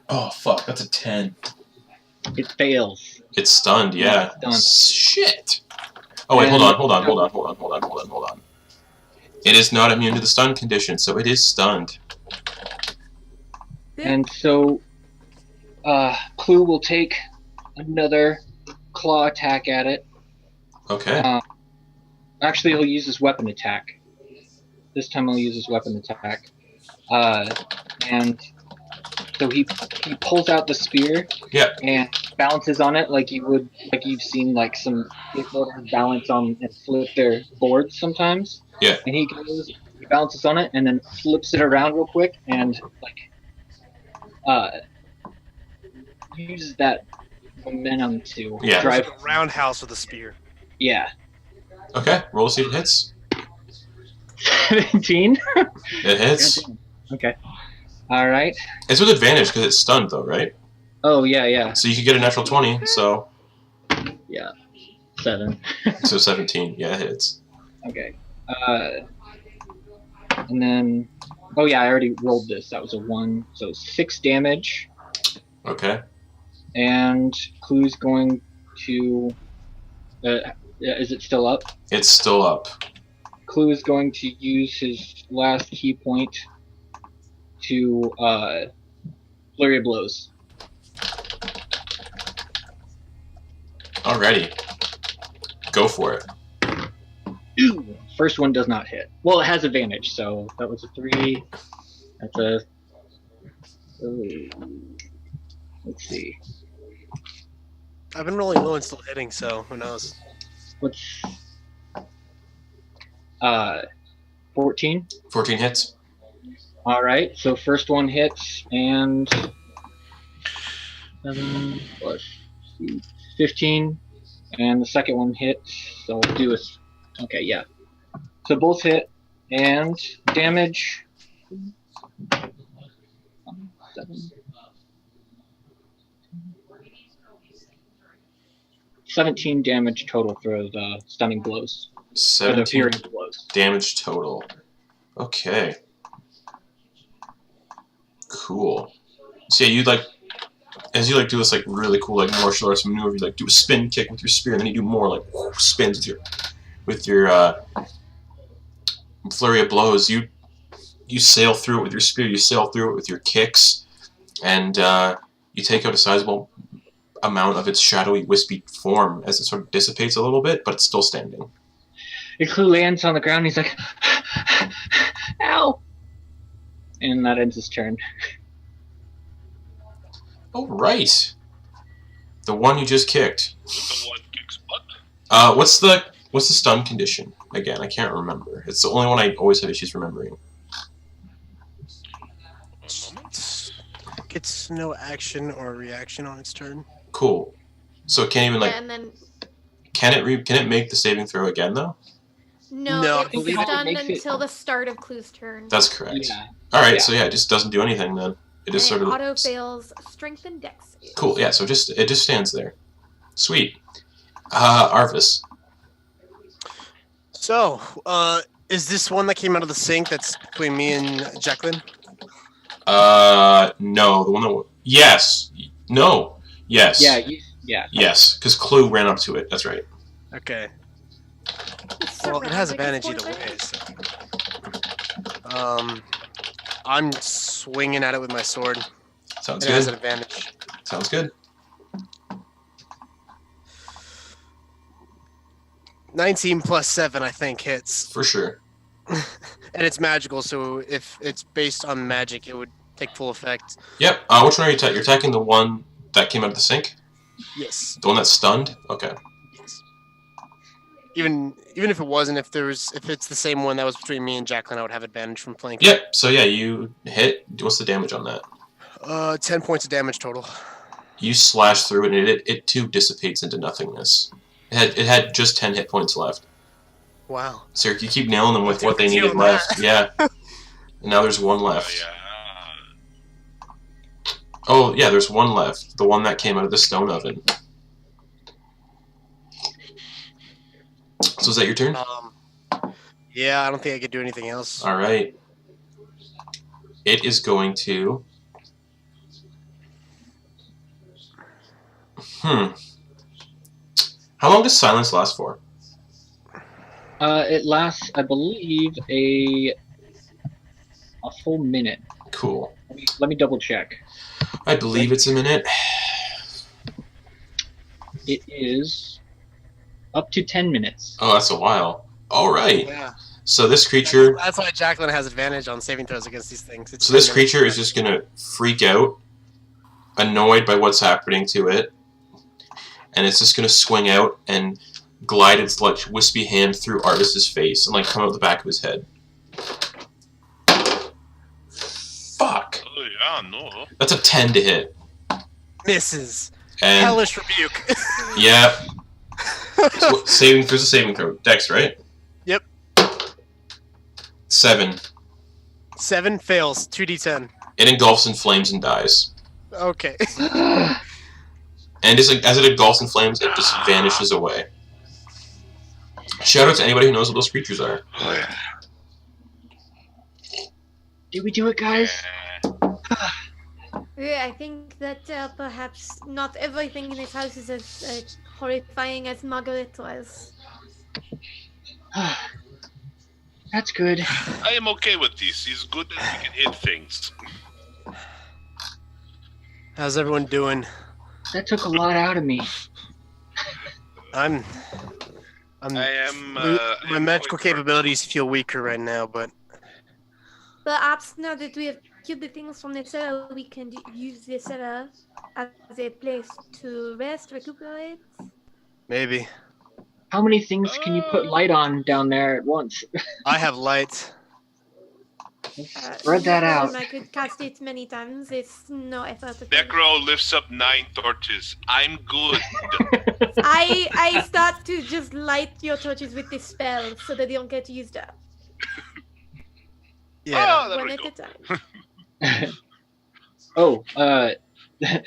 Oh, fuck. That's a 10. It fails. It's stunned, yeah. It's stunned. Shit. Oh, wait, hold on. It is not immune to the stun condition, so it is stunned. And so, Clue will take another claw attack at it. Okay. Actually, he'll use his weapon attack. This time he'll use his weapon attack. And so he pulls out the spear. Yeah. And balances on it like you've seen like some skateboarders balance on and flip their boards sometimes. Yeah. And he balances on it and then flips it around real quick and uses that momentum to drive a roundhouse with a spear. Yeah. Okay, roll to see if it hits. 17. It hits. Okay. All right. It's with advantage because it's stunned, though, right? Oh yeah. So you could get a natural 20. So. Yeah. 7. So 17. Yeah, it hits. Okay. And then, oh yeah, I already rolled this. That was a 1, so 6 damage. Okay. And Clue's going to. Is it still up? It's still up. Clue is going to use his last key point to flurry of blows. Alrighty. Go for it. Ooh, first one does not hit. Well, it has advantage, so that was a 3. That's a. Ooh. Let's see. I've been rolling low and still hitting, so who knows? What's 14? 14 hits. All right, so first one hits and 7 plus 15, and the second one hits. So we'll do a. Okay, yeah. So both hit and damage. 7. 17 damage total for the stunning blows. 17 fury blows. damage total. Okay. Cool. So yeah, as you do this really cool martial arts maneuver, you do a spin kick with your spear, and then you do more spins with your flurry of blows. You sail through it with your spear. You sail through it with your kicks, and you take out a sizable amount of its shadowy, wispy form as it sort of dissipates a little bit, but it's still standing. Ikloo lands on the ground. He's like, "Ow!" And that ends his turn. Oh, right. The one you just kicked. The one kicks butt. What's the stun condition? Again, I can't remember. It's the only one I always have issues remembering. Gets no action or reaction on its turn. Cool. So it can't even and then can it make the saving throw again though? No, it's stunned until the start of Clue's turn. That's correct. Yeah. Alright, Yeah. so yeah, it just doesn't do anything then. It just And sort of auto fails strength and dex. Cool, yeah, so it just stands there. Sweet. Arvis. So, is this one that came out of the sink that's between me and Jacqueline? No, the one that yes. No. Yes. Yeah. Yes, because Clue ran up to it. That's right. Okay. It's Well, it has surrounded advantage with either fortified. way. So. I'm swinging at it with my sword. Sounds It has an good. advantage. Sounds good. 19 plus 7, I think, hits. For sure. And it's magical, so if it's based on magic, it would take full effect. Yep. Which one are you attacking? You're attacking the one that came out of the sink? Yes. The one that's stunned? Okay. Yes. Even if it wasn't, if it's the same one that was between me and Jacqueline, I would have advantage from flanking. Yep. So yeah, you hit. What's the damage on that? 10 points of damage total. You slash through it, and it too dissipates into nothingness. It had just 10 hit points left. Wow. So you keep nailing them with Take what they a deal needed on left. that. Yeah. And now there's one left. Yeah. Oh yeah, there's one left. The one that came out of the stone oven. So is that your turn? Yeah, I don't think I could do anything else. All right. It is going to. How long does silence last for? It lasts, I believe, a full minute. Cool. Let me double check. I believe it's a minute. It is up to 10 minutes. Oh, that's a while. All right. Yeah. So this creature. That's why Jacqueline has advantage on saving throws against these things. It's So this 10 minutes. creature is just gonna freak out, annoyed by what's happening to it, and it's just gonna swing out and glide its wispy hand through Arvis's face and come out the back of his head. Fuck. Oh yeah, no. That's a 10 to hit. Misses. And Hellish rebuke. yeah. There's a saving throw. Dex, right? Yep. 7. 7 fails. 2d10. It engulfs in flames and dies. Okay. And as it engulfs in flames, it just vanishes away. Shout out to anybody who knows what those creatures are. Oh yeah. Did we do it, guys? Yeah, I think that perhaps not everything in this house is as horrifying as Margaret was. That's good. I am okay with this. He's good and he can hit things. How's everyone doing? That took a lot out of me. I am. My magical capabilities feel weaker right now, but Perhaps now that we have killed the things from the cellar, we can use the cellar as a place to rest, recuperate. maybe. How many things can you put light on down there at once? I have light. Spread that out. I could cast it many times. It's no effort. Necro lifts up 9 torches. I'm good. I start to just light your torches with this spell so that they don't get used up. Yeah. Oh, there One we at go. a time.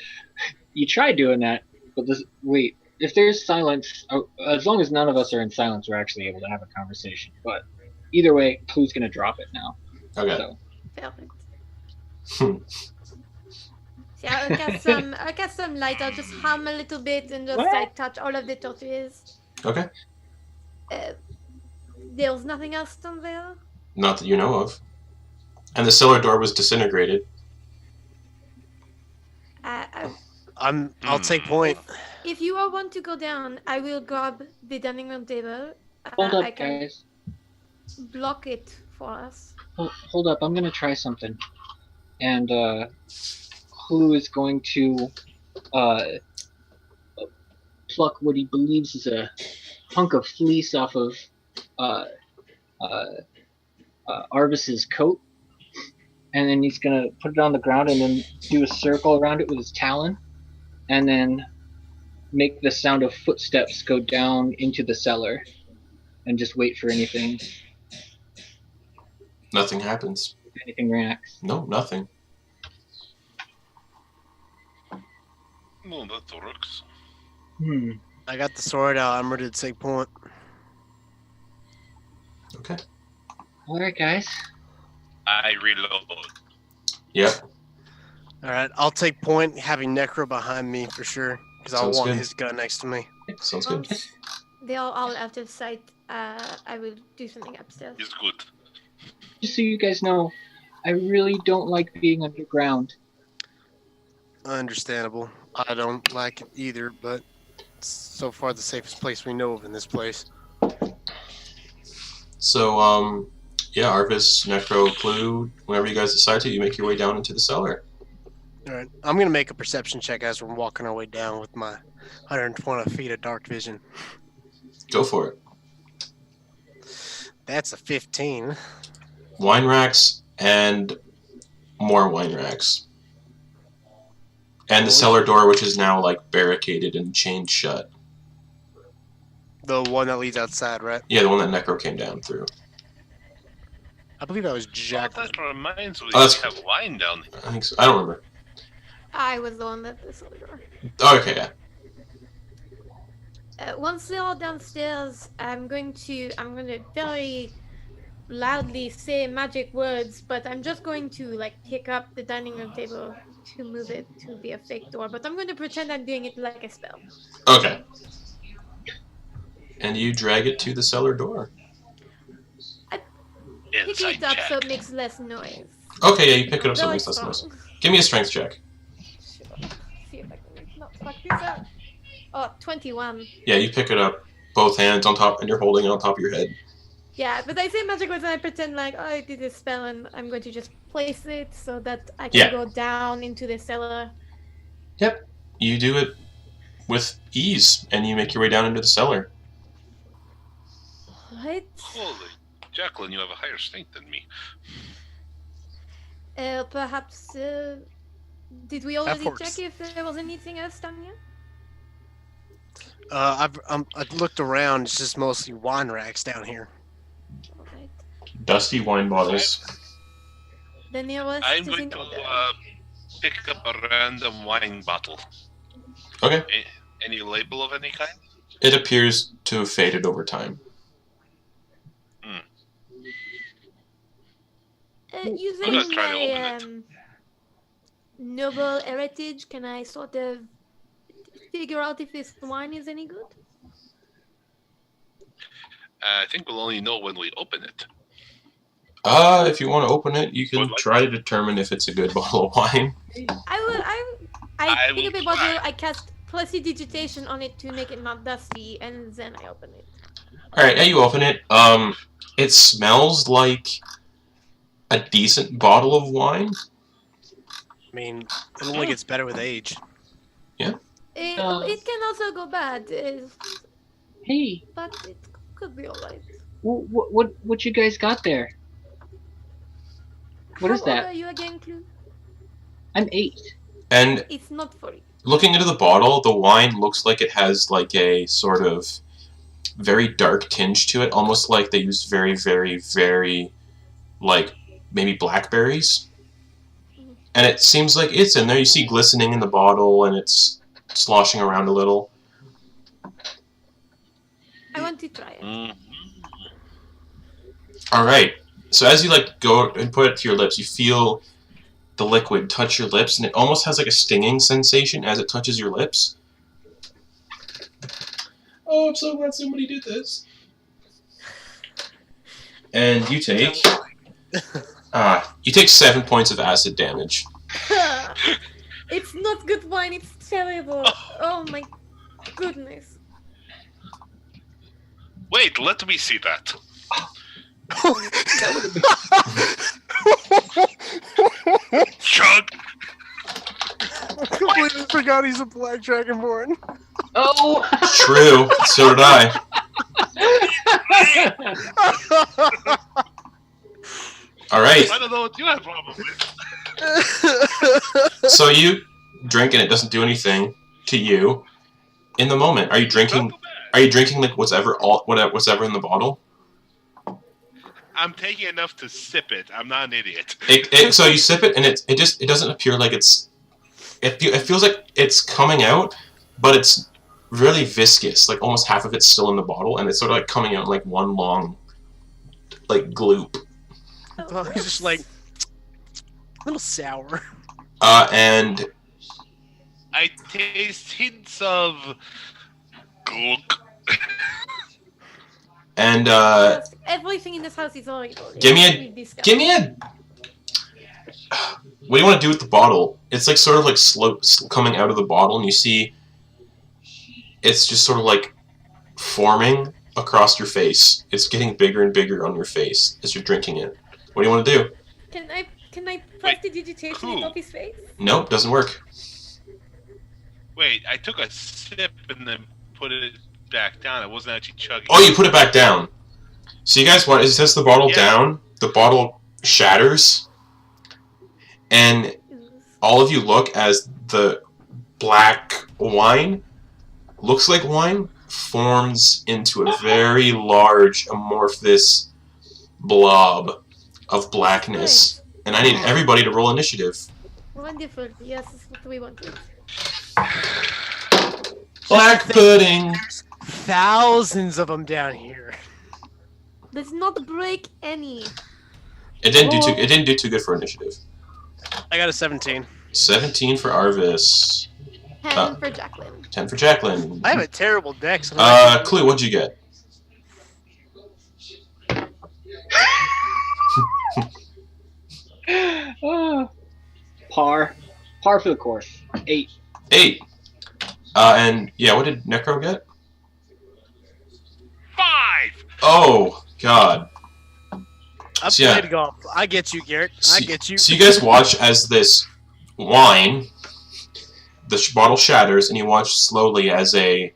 You tried doing that, but wait. If there's silence, as long as none of us are in silence, we're actually able to have a conversation. But either way, Clue's gonna drop it now. Okay. So. Perfect. Yeah, I'll cast some light. I'll just hum a little bit and just What? like touch all of the torches. Okay. There's nothing else down there. Not that you know of. And the cellar door was disintegrated. I'll take point. If you all want to go down, I will grab the dining room table. Hold I up, can guys. block it for us. Hold up. I'm gonna try something. And Clue is going to pluck what he believes is a hunk of fleece off of Arvis's coat, and then he's gonna put it on the ground and then do a circle around it with his talon, and then make the sound of footsteps go down into the cellar, and just wait for anything. Nothing happens. If anything reacts. No, nothing. No, that works. I got the sword out. I'm ready to take point. Okay. All right, guys. I reload. Yep. All right, I'll take point, having Necro behind me for sure, because I Sounds want good. his gun next to me. Sounds good. Once they are all out of sight, I will do something upstairs. It's good. Just so you guys know, I really don't like being underground. Understandable. I don't like it either, but it's so far the safest place we know of in this place. So, yeah, Arvis, Necro, Clue, whenever you guys decide to, you make your way down into the cellar. All right, I'm gonna make a perception check as we're walking our way down with my 120 feet of dark vision. Go for it. That's a 15. Wine racks and more wine racks. And the cellar door, which is now, like, barricaded and chained shut. The one that leads outside, right? Yeah, the one that Necro came down through. I believe that was Oh, Jacqueline. that reminds me, Oh, we that's- have wine down here. I think so. I don't remember. I was the one that was on the door. Oh, okay, yeah. Once they're all downstairs, I'm going to very loudly say magic words, but I'm just going to like pick up the dining room table to move it to be a fake door. But I'm going to pretend I'm doing it like a spell. Okay. And you drag it to the cellar door. Pick Inside it up check. so it makes less noise. Okay, yeah, you pick it up so it Very makes less noise. strong. Give me a strength check. Sure. See if I can not fuck this up. Oh, 21. Yeah, you pick it up, both hands on top, and you're holding it on top of your head. Yeah, but I say magic words and I pretend like, oh, I did a spell and I'm going to just place it so that I can Yeah. go down into the cellar. Yep. You do it with ease, and you make your way down into the cellar. Right? Holy, Jacqueline, you have a higher strength than me. Perhaps, did we already works. check if there was anything else down here? I've looked around. It's just mostly wine racks down here. Alright. Dusty wine bottles. The nearest I'm is going in to order. pick up a random wine bottle. Okay. Any label of any kind? It appears to have faded over time. Using I'm gonna try to my open noble heritage, can I sort of figure out if this wine is any good? I think we'll only know when we open it. If you want to open it, you can Would like try to determine if it's a good bottle of wine. I will pick up a try. bottle, I cast prestidigitation on it to make it not dusty, and then I open it. Alright, you open it. It smells like a decent bottle of wine. I mean, it only gets better with age. It can also go bad, Hey, but it could be alright. what you guys got there? What is How that? old are you again, Clue? I'm 8. And It's not for you. looking into the bottle, the wine looks like it has like a sort of very dark tinge to it, almost like they used very, very, very, like, maybe blackberries. And it seems like it's in there. You see glistening in the bottle, and it's sloshing around a little. I want to try it. Alright. So as you, like, go and put it to your lips, you feel the liquid touch your lips, and it almost has like a stinging sensation as it touches your lips. Oh, I'm so glad somebody did this. And you take 7 points of acid damage. It's not good wine, it's terrible. Oh my goodness. Wait, let me see that. Chug! I completely forgot he's a black dragonborn. Oh! True, so did I. Alright, I don't know what you have a problem with. so you drink and it doesn't do anything to you. In the moment, are you drinking like whatever in the bottle? I'm taking enough to sip it. I'm not an idiot. So you sip it and it doesn't appear like it feels like it's coming out, but it's really viscous, like almost half of it's still in the bottle, and it's sort of like coming out like one long like gloop. Oh, he's just like a little sour. And I taste hints of gunk. and Everything in this house is horrible. give me a. What do you want to do with the bottle? It's like sort of like slow coming out of the bottle, and you see it's just sort of like forming across your face. It's getting bigger and bigger on your face as you're drinking it. What do you want to do? Can I press the digitation cool. off his face? Nope, doesn't work. Wait, I took a sip and then put it back down. I wasn't actually chugging. Oh, you put it back down. So you guys want? It sets the bottle down. The bottle shatters, and all of you look as the black wine looks like wine forms into a very large amorphous blob of blackness. And I need everybody to roll initiative. Wonderful. Yes, that's what we wanted. Black pudding. Thousands of them down here. Let's not break any. It didn't do too good for initiative. I got a 17. 17 for Arvis. 10 for Jacqueline. 10 for Jacqueline. I have a terrible deck. So Clue, what'd you get? Par for the course. 8. 8. And yeah, what did Necro get? 5! Oh, God. I've So, yeah. played golf. I get you, Garrett. I get you. So you guys watch as this wine, the bottle shatters, and you watch slowly as a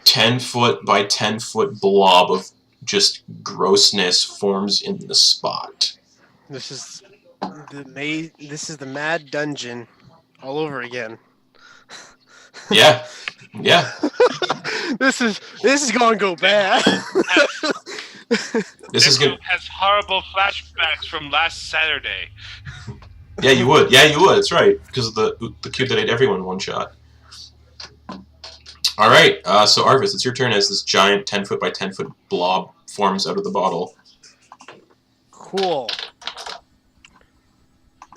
10-foot by 10-foot blob of just grossness forms in the spot. This is the Mad Dungeon all over again. Yeah. Yeah. This is gonna go bad. This is good. Has horrible flashbacks from last Saturday. Yeah, you would. Yeah, you would. That's right. Because of the cube that ate everyone one shot. All right. So Arvis, it's your turn as this giant 10-foot by 10-foot blob forms out of the bottle. Cool.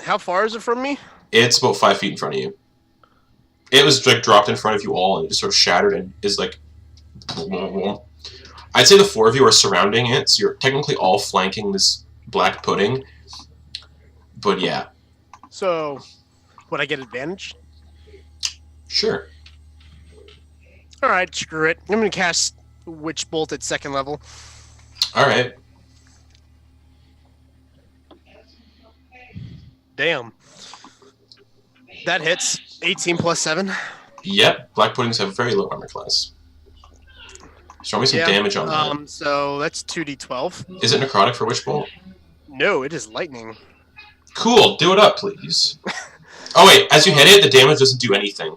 How far is it from me? It's about 5 feet in front of you. It was like dropped in front of you all, and it just sort of shattered and is like. I'd say the 4 of you are surrounding it, so you're technically all flanking this black pudding. But yeah. So, would I get advantage? Sure. Alright, screw it. I'm gonna cast Witch Bolt at 2nd level. Alright. Damn. That hits. 18 plus 7. Yep, black puddings have very low armor class. Show me some damage on that. So that's 2d12. Is it necrotic for Witch Bolt? No, it is lightning. Cool, do it up, please. Oh wait, as you hit it, the damage doesn't do anything.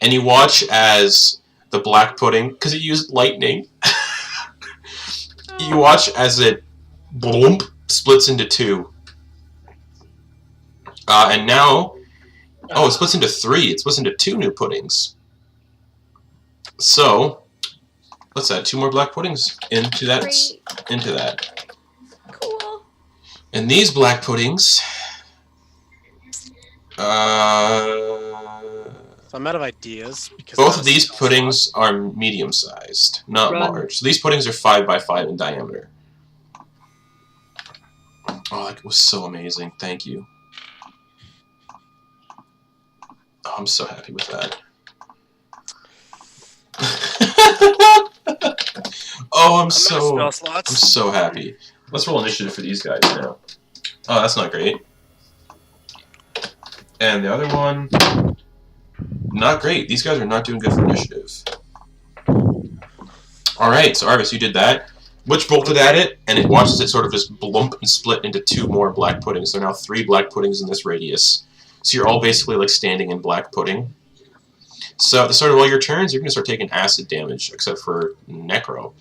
And you watch as the black pudding, because it used lightning, you watch as it bloomp, splits into 2. And now, it splits into 3. It splits into 2 new puddings. So, let's add 2 more black puddings into that. Great. Into that. Cool. And these black puddings... So I'm out of ideas. Because both of these puddings are medium-sized, not large. So these puddings are 5 by 5 in diameter. Oh, that was so amazing. Thank you. Oh, I'm so happy with that. Oh, I'm so happy. Let's roll initiative for these guys now. Oh, that's not great. And the other one, not great. These guys are not doing good for initiative. Alright, so Arvis, you did that. Witch bolted at it, and it watches it sort of just blump and split into 2 more black puddings. There are now 3 black puddings in this radius. So you're all basically like standing in black pudding. So at the start of all your turns, you're going to start taking acid damage, except for Necro.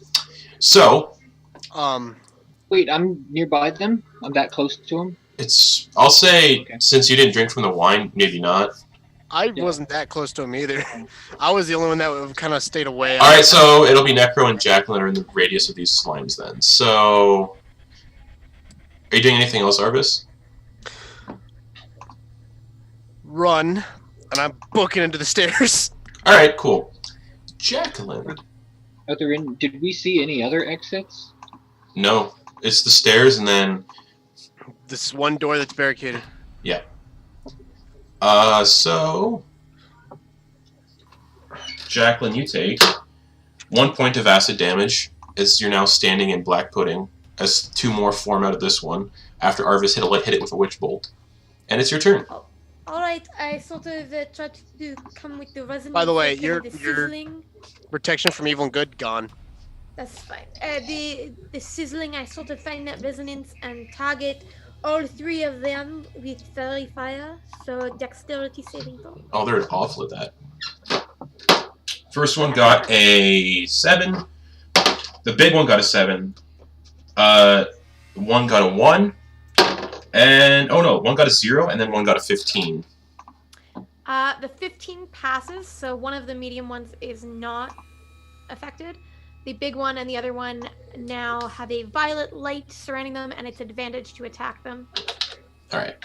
So... Wait, I'm nearby them? I'm that close to them? It's... I'll say, okay. Since you didn't drink from the wine, maybe not. I wasn't that close to him either. I was the only one that kind of stayed away. Alright, so it'll be Necro and Jacqueline are in the radius of these slimes then. So... Are you doing anything else, Arvis? Run, and I'm booking into the stairs. Alright, cool. Jacqueline. Did we see any other exits? No. It's the stairs and then... This one door that's barricaded. Yeah. So... Jacqueline, you take 1 point of acid damage as you're now standing in black pudding, as 2 more form out of this one, after Arvis hit it with a witch bolt. And it's your turn. Alright, I sort of tried to come with the resonance. By the way, your protection from evil and good gone. That's fine. The sizzling, I sort of find that resonance and target all 3 of them with fairy fire. So dexterity saving throw. Oh, they're awful at that. First one got a 7. The big one got a 7. One got a 1. And, oh no, one got a 0, and then one got a 15. The 15 passes, so one of the medium ones is not affected. The big one and the other one now have a violet light surrounding them, and it's advantage to attack them. Alright.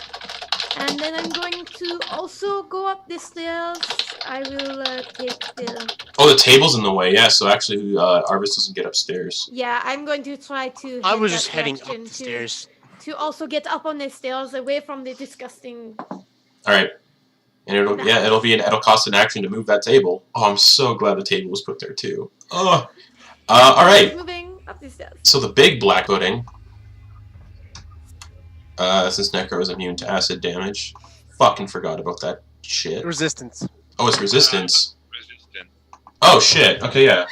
And then I'm going to also go up the stairs. I will take the... Oh, the table's in the way, yeah, so actually Arvis doesn't get upstairs. Yeah, I'm going to try to... I was just heading up the stairs. To also get up on the stairs, away from the disgusting... Alright. And it'll cost an action to move that table. Oh, I'm so glad the table was put there too. Oh. Alright. Moving up the stairs. So the big black pudding, since Necro is immune to acid damage, fucking forgot about that shit. Resistance. Oh, it's resistance. Resistant. Oh shit. Okay, yeah.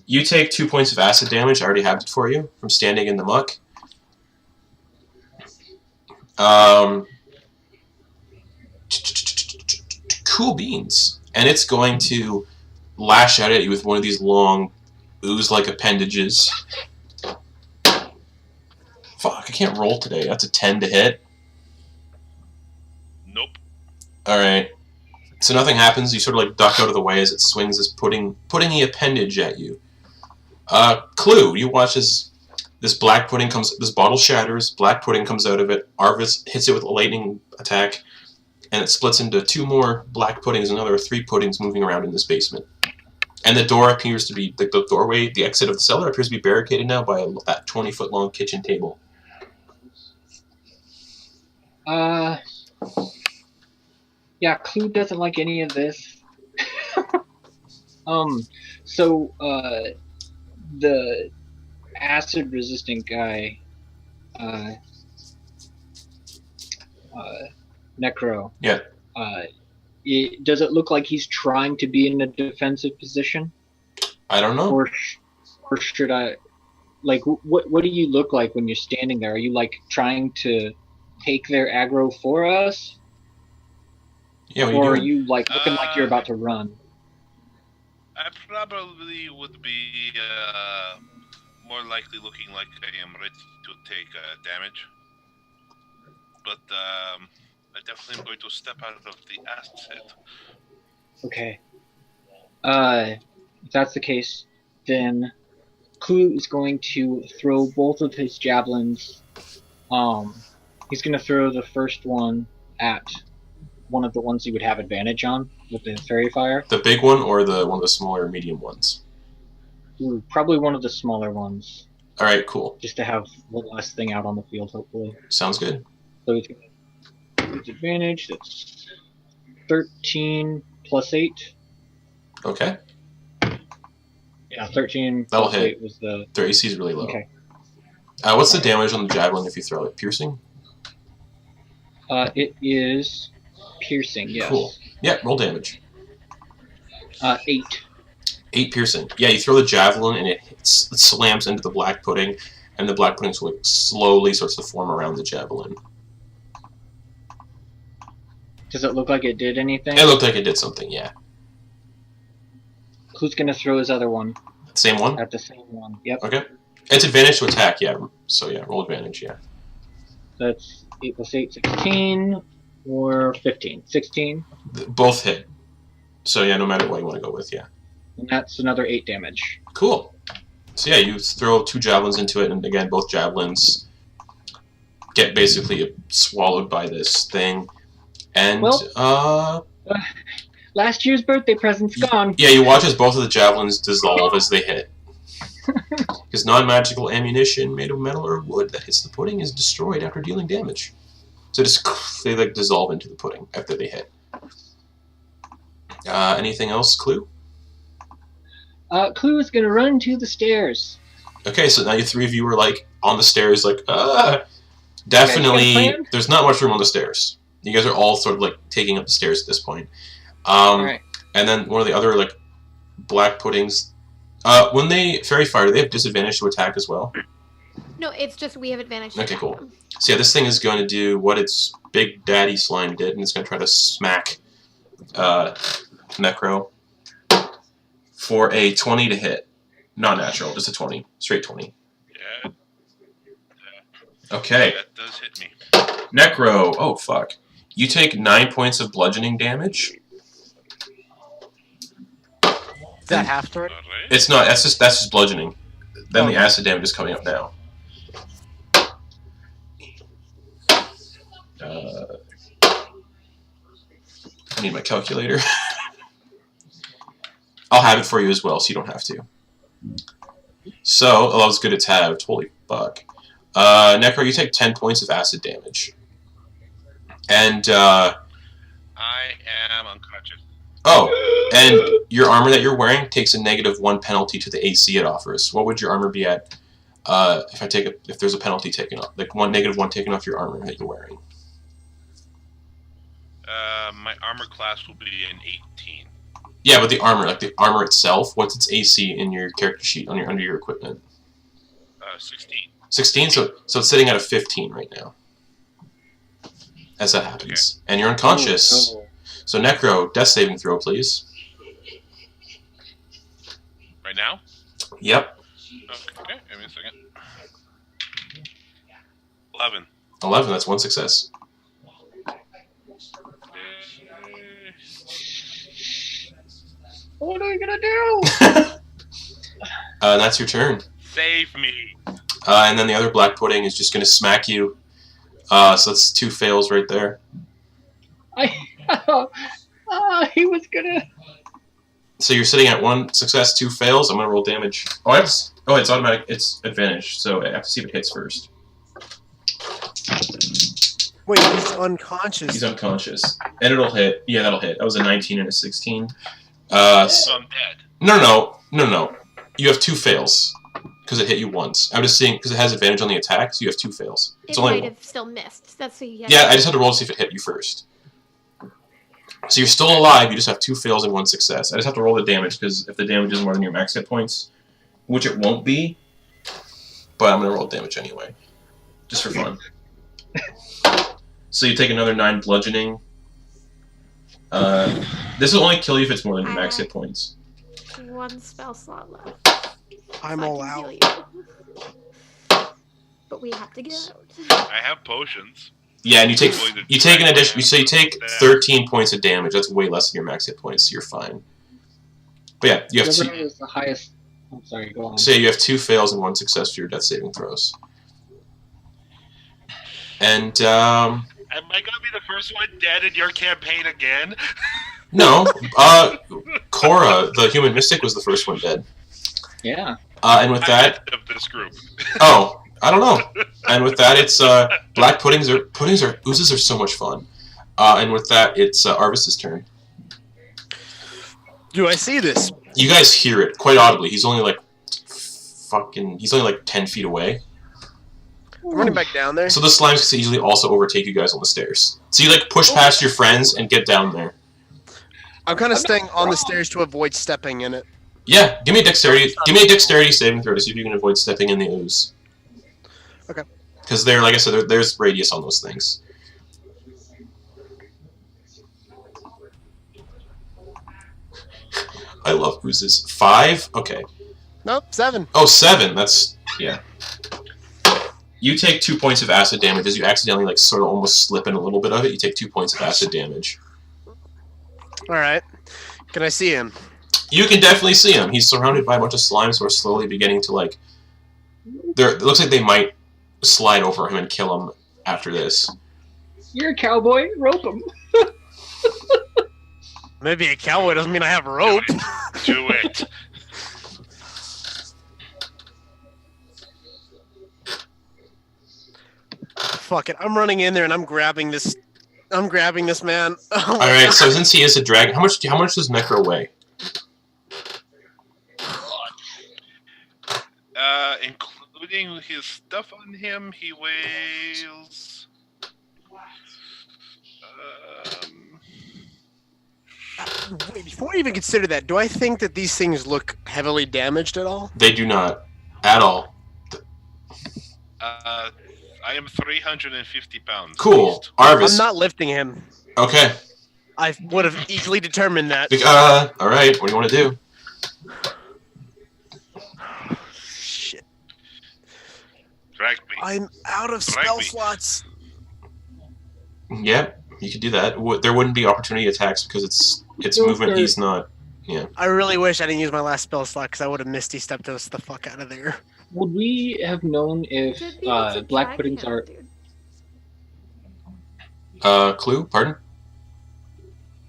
You take 2 points of acid damage. I already have it for you from standing in the muck. Cool beans. And it's going to lash out at you with one of these long ooze-like appendages. Fuck, I can't roll today. That's a 10 to hit. Nope. Alright. So nothing happens. You sort of like duck out of the way as it swings this puddingy appendage at you. Clue, you watch as this black pudding comes, this bottle shatters, black pudding comes out of it, Arvis hits it with a lightning attack, and it splits into 2 more black puddings, another 3 puddings moving around in this basement. And the door appears to be, the doorway, the exit of the cellar appears to be barricaded now by that 20-foot long kitchen table. Yeah, Clue doesn't like any of this. So, the acid-resistant guy, Necro. Yeah. Does it look like he's trying to be in a defensive position? I don't know. Or should I... Like, what do you look like when you're standing there? Are you, like, trying to take their aggro for us? Yeah, or are you, like, looking like you're about to run? I probably would be more likely looking like I am ready to take damage. But I definitely am going to step out of the acid. Okay. If that's the case, then Clue is going to throw both of his javelins He's gonna throw the first one at one of the ones he would have advantage on with the fairy fire. The big one or one of the smaller, medium ones? Ooh, probably one of the smaller ones. All right, cool. Just to have one less thing out on the field, hopefully. Sounds good. So he's gonna use advantage. That's 13 plus 8. Okay. Yeah, 13 That'll plus hit. 8 was the... Their AC is really low. Okay. What's the damage on the javelin if you throw it? Piercing? It is piercing, yes. Cool. Yeah, roll damage. 8. 8 piercing. Yeah, you throw the javelin and it slams into the black pudding, and the black pudding sort of slowly starts to form around the javelin. Does it look like it did anything? It looked like it did something, yeah. Who's gonna throw his other one? Same one? At the same one. Yep. Okay. It's advantage to attack, yeah. So yeah, roll advantage, yeah. That's 8 plus 8, 16, or 15. 16. Both hit. So yeah, no matter what you want to go with, yeah. And that's another 8 damage. Cool. So yeah, you throw 2 javelins into it, and again, both javelins get basically swallowed by this thing. And, well, last year's birthday present's gone. Yeah, you watch as both of the javelins dissolve as they hit. Because non-magical ammunition made of metal or wood that hits the pudding is destroyed after dealing damage. So they like dissolve into the pudding after they hit. Anything else, Clue? Clue is gonna run to the stairs. Okay, so now you 3 of you are like on the stairs, like definitely. There's not much room on the stairs. You guys are all sort of like taking up the stairs at this point. Right. And then one of the other like black puddings. When they fairy fire, do they have disadvantage to attack as well? No, it's just we have advantage. Okay, cool. So yeah, this thing is going to do what its big daddy slime did, and it's going to try to smack Necro for a 20 to hit. Not natural, just a 20. Straight 20. Yeah. Okay. That does hit me. Necro. Oh, fuck. You take 9 points of bludgeoning damage. Is that half turret? All right. It's not. That's just bludgeoning. Then the acid damage is coming up now. I need my calculator. I'll have it for you as well, so you don't have to. So, that was good to have. Holy fuck. Necro, you take 10 points of acid damage. And, I am unconscious. oh, and your armor that you're wearing takes a -1 penalty to the AC it offers. What would your armor be at if there's a penalty taken off? Like -1 taken off your armor that you're wearing. My armor class will be an 18. Yeah, but the armor, like the armor itself, what's its AC in your character sheet under your equipment? 16. 16, so it's sitting at a 15 right now. As that happens. And you're unconscious. Oh, no. So Necro, death saving throw, please. Right now? Yep. Okay, give me a second. 11. 11, that's 1 success. What are we gonna do? That's your turn. Save me. And then the other black pudding is just going to smack you. So that's 2 fails right there. He was gonna... So you're sitting at 1 success, 2 fails. I'm going to roll damage. Oh, it's automatic. It's advantage, so I have to see if it hits first. Wait, he's unconscious. He's unconscious. And it'll hit. Yeah, that'll hit. That was a 19 and a 16. So I'm dead. No. You have 2 fails. Because it hit you once. I'm just saying, because it has advantage on the attack, so you have 2 fails. It might have still missed. That's what you have. Yeah, I just had to roll to see if it hit you first. So you're still alive, you just have 2 fails and 1 success. I just have to roll the damage, because if the damage is more than your max hit points, which it won't be, but I'm going to roll damage anyway. Just for fun. So you take another 9 bludgeoning. This will only kill you if it's more than your max hit points. 1 spell slot left. I'm all out. But we have to get out. I have potions. Yeah, and you take an addition. So you take 13 points of damage. That's way less than your max hit points. So you're fine. But yeah, you have Whoever is the highest... I'm sorry, go on. So you have 2 fails and 1 success for your death saving throws. And Am I gonna be the first one dead in your campaign again? no, Cora, the human mystic, was the first one dead. Yeah. And with that, Of this group. oh, I don't know. And with that, it's black puddings are oozes are so much fun. And with that, it's Arvis's turn. Do I see this? You guys hear it quite audibly. He's only like 10 feet away. I'm running back down there. So the slimes can easily also overtake you guys on the stairs. So you like push past your friends and get down there. I'm kind of staying on the stairs to avoid stepping in it. Yeah, give me a dexterity. Give me a dexterity saving throw to see if you can avoid stepping in the ooze. Okay. Because there, like I said, there's radius on those things. I love oozes. 5? Okay. Nope, 7. Oh, 7. That's yeah. You take 2 points of acid damage as you accidentally like sort of almost slip in a little bit of it. You take 2 points of acid damage. All right. Can I see him? You can definitely see him. He's surrounded by a bunch of slimes who are slowly beginning to like. It looks like they might slide over him and kill him after this. You're a cowboy. Rope him. Maybe a cowboy doesn't mean I have a rope. Do it. Fuck it. I'm running in there and I'm grabbing this. I'm grabbing this man. Oh All right. So since he is a dragon, how much does Necro weigh? Including his stuff on him, he weighs. Wait, before I even consider that, do I think that these things look heavily damaged at all? They do not, at all. I am 350 pounds. Cool, Arvis. I'm not lifting him. Okay. I would have easily determined that. All right. What do you want to do? Shit. Drag me. I'm out of Drag spell me. slots. Yeah, you could do that. There wouldn't be opportunity attacks because it's movement. He's not. Yeah. I really wish I didn't use my last spell slot because I would have Misty stepped us the fuck out of there. Would we have known if Should be able to black drag puddings him, are? dude. Clue. Pardon.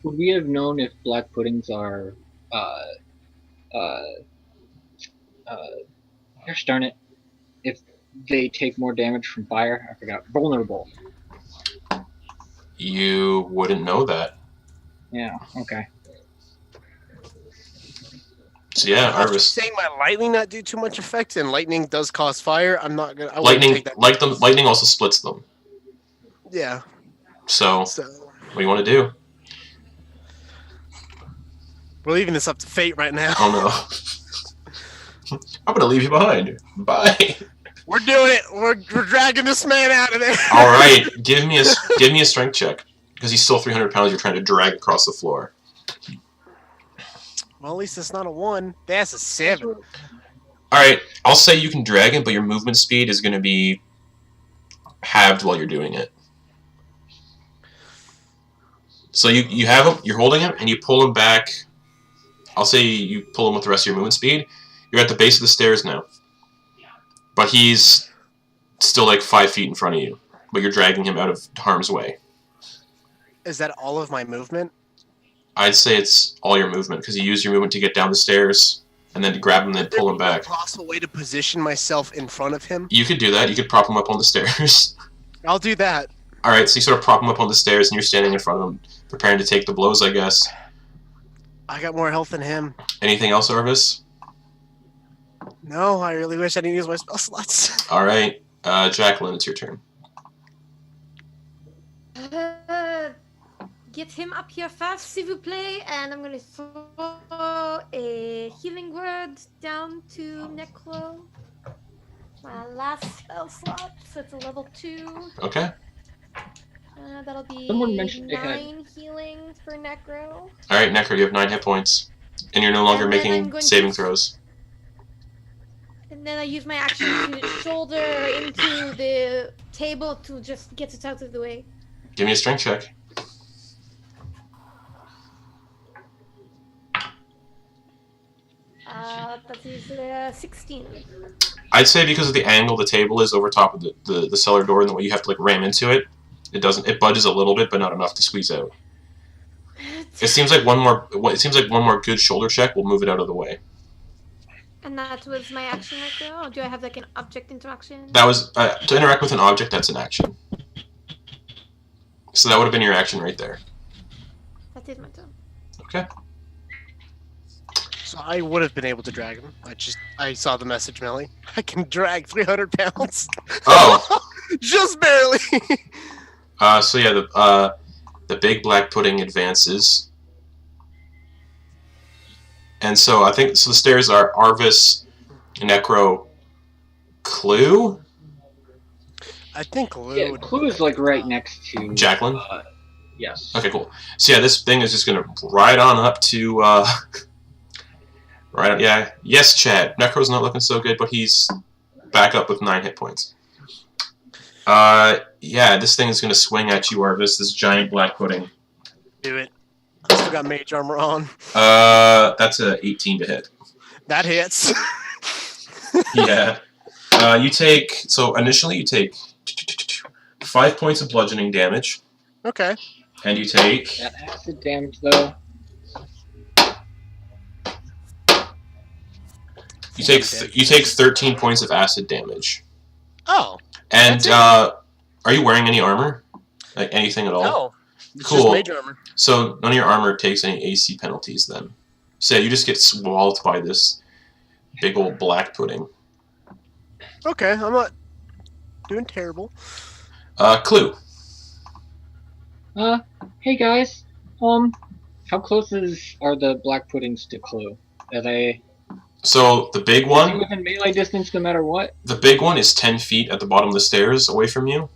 Would we have known if black puddings are? Gosh darn it! If they take more damage from fire, I forgot. Vulnerable. You wouldn't know that. Yeah. Okay. So yeah, After Arvis. saying my lightning not do too much effect, and lightning does cause fire, I'm not gonna. I wouldn't Lightning, take that. lightning also splits them. Yeah. So So what do you want to do? we're leaving this up to fate right now. Oh no. I'm gonna leave you behind. Bye. We're doing it. We're dragging this man out of there. All right, give me a strength check because he's still 300 pounds. You're trying to drag across the floor. Well, at least it's not a 1. That's a 7. All right, I'll say you can drag him, but your movement speed is going to be halved while you're doing it. So you have him, you're holding him, and you pull him back. I'll say you pull him with the rest of your movement speed. You're at the base of the stairs now. But he's still like 5 feet in front of you. But you're dragging him out of harm's way. Is that all of my movement? I'd say it's all your movement, because you use your movement to get down the stairs, and then to grab him and then pull him back. Is there a possible way to position myself in front of him? You could do that. You could prop him up on the stairs. I'll do that. Alright, so you sort of prop him up on the stairs, and you're standing in front of him, preparing to take the blows, I guess. I got more health than him. Anything else, Arvis? No, I really wish I didn't use my spell slots. Alright, Jacqueline, it's your turn. Get him up here first, s'il vous plaît, and I'm gonna throw a healing word down to Necro. My last spell slot, so it's a level 2. Okay. That'll be Someone mentioned they had- 9 healing for Necro. Alright, Necro, you have 9 hit points. And you're no longer And then I'm making going saving to- throws. And then I use my action to shoulder into the table to just get it out of the way. Give me a strength check. That is 16. I'd say because of the angle the table is over top of the cellar door and the way you have to like ram into it, it budges a little bit, but not enough to squeeze out. It seems like one more good shoulder check will move it out of the way. And that was my action right there? Or do I have like an object interaction? That was to interact with an object. That's an action. So that would have been your action right there. That is my turn. Okay. So I would have been able to drag him. I saw the message, Melly. I can drag 300 pounds. Oh. Just barely. So yeah, the big black pudding advances, and so I think so. The stairs are Arvis, Necro, Clue. I think Clue. Yeah, Clue is like right next to Jacqueline. Yes. Okay, cool. So yeah, this thing is just gonna ride on up to right. Yeah. Yes, Chad. Necro's not looking so good, but he's back up with 9 hit points. Yeah, this thing is gonna swing at you, Arvis. This giant black pudding. Do it. I still got mage armor on. That's a 18 to hit. That hits. Yeah. Initially you take 5 points of bludgeoning damage, Okay. and you take That acid damage though. you take 13 points of acid damage. Oh. And That's it? are you wearing any armor? Like anything at all? No. It's Cool. just mage armor. So none of your armor takes any AC penalties then. So you just get swallowed by this big old black pudding. Okay, I'm not doing terrible. Clue. Hey guys. How close are the black puddings to Clue? Are they So the big is he one, within melee distance no matter what? the big one is 10 feet at the bottom of the stairs away from you,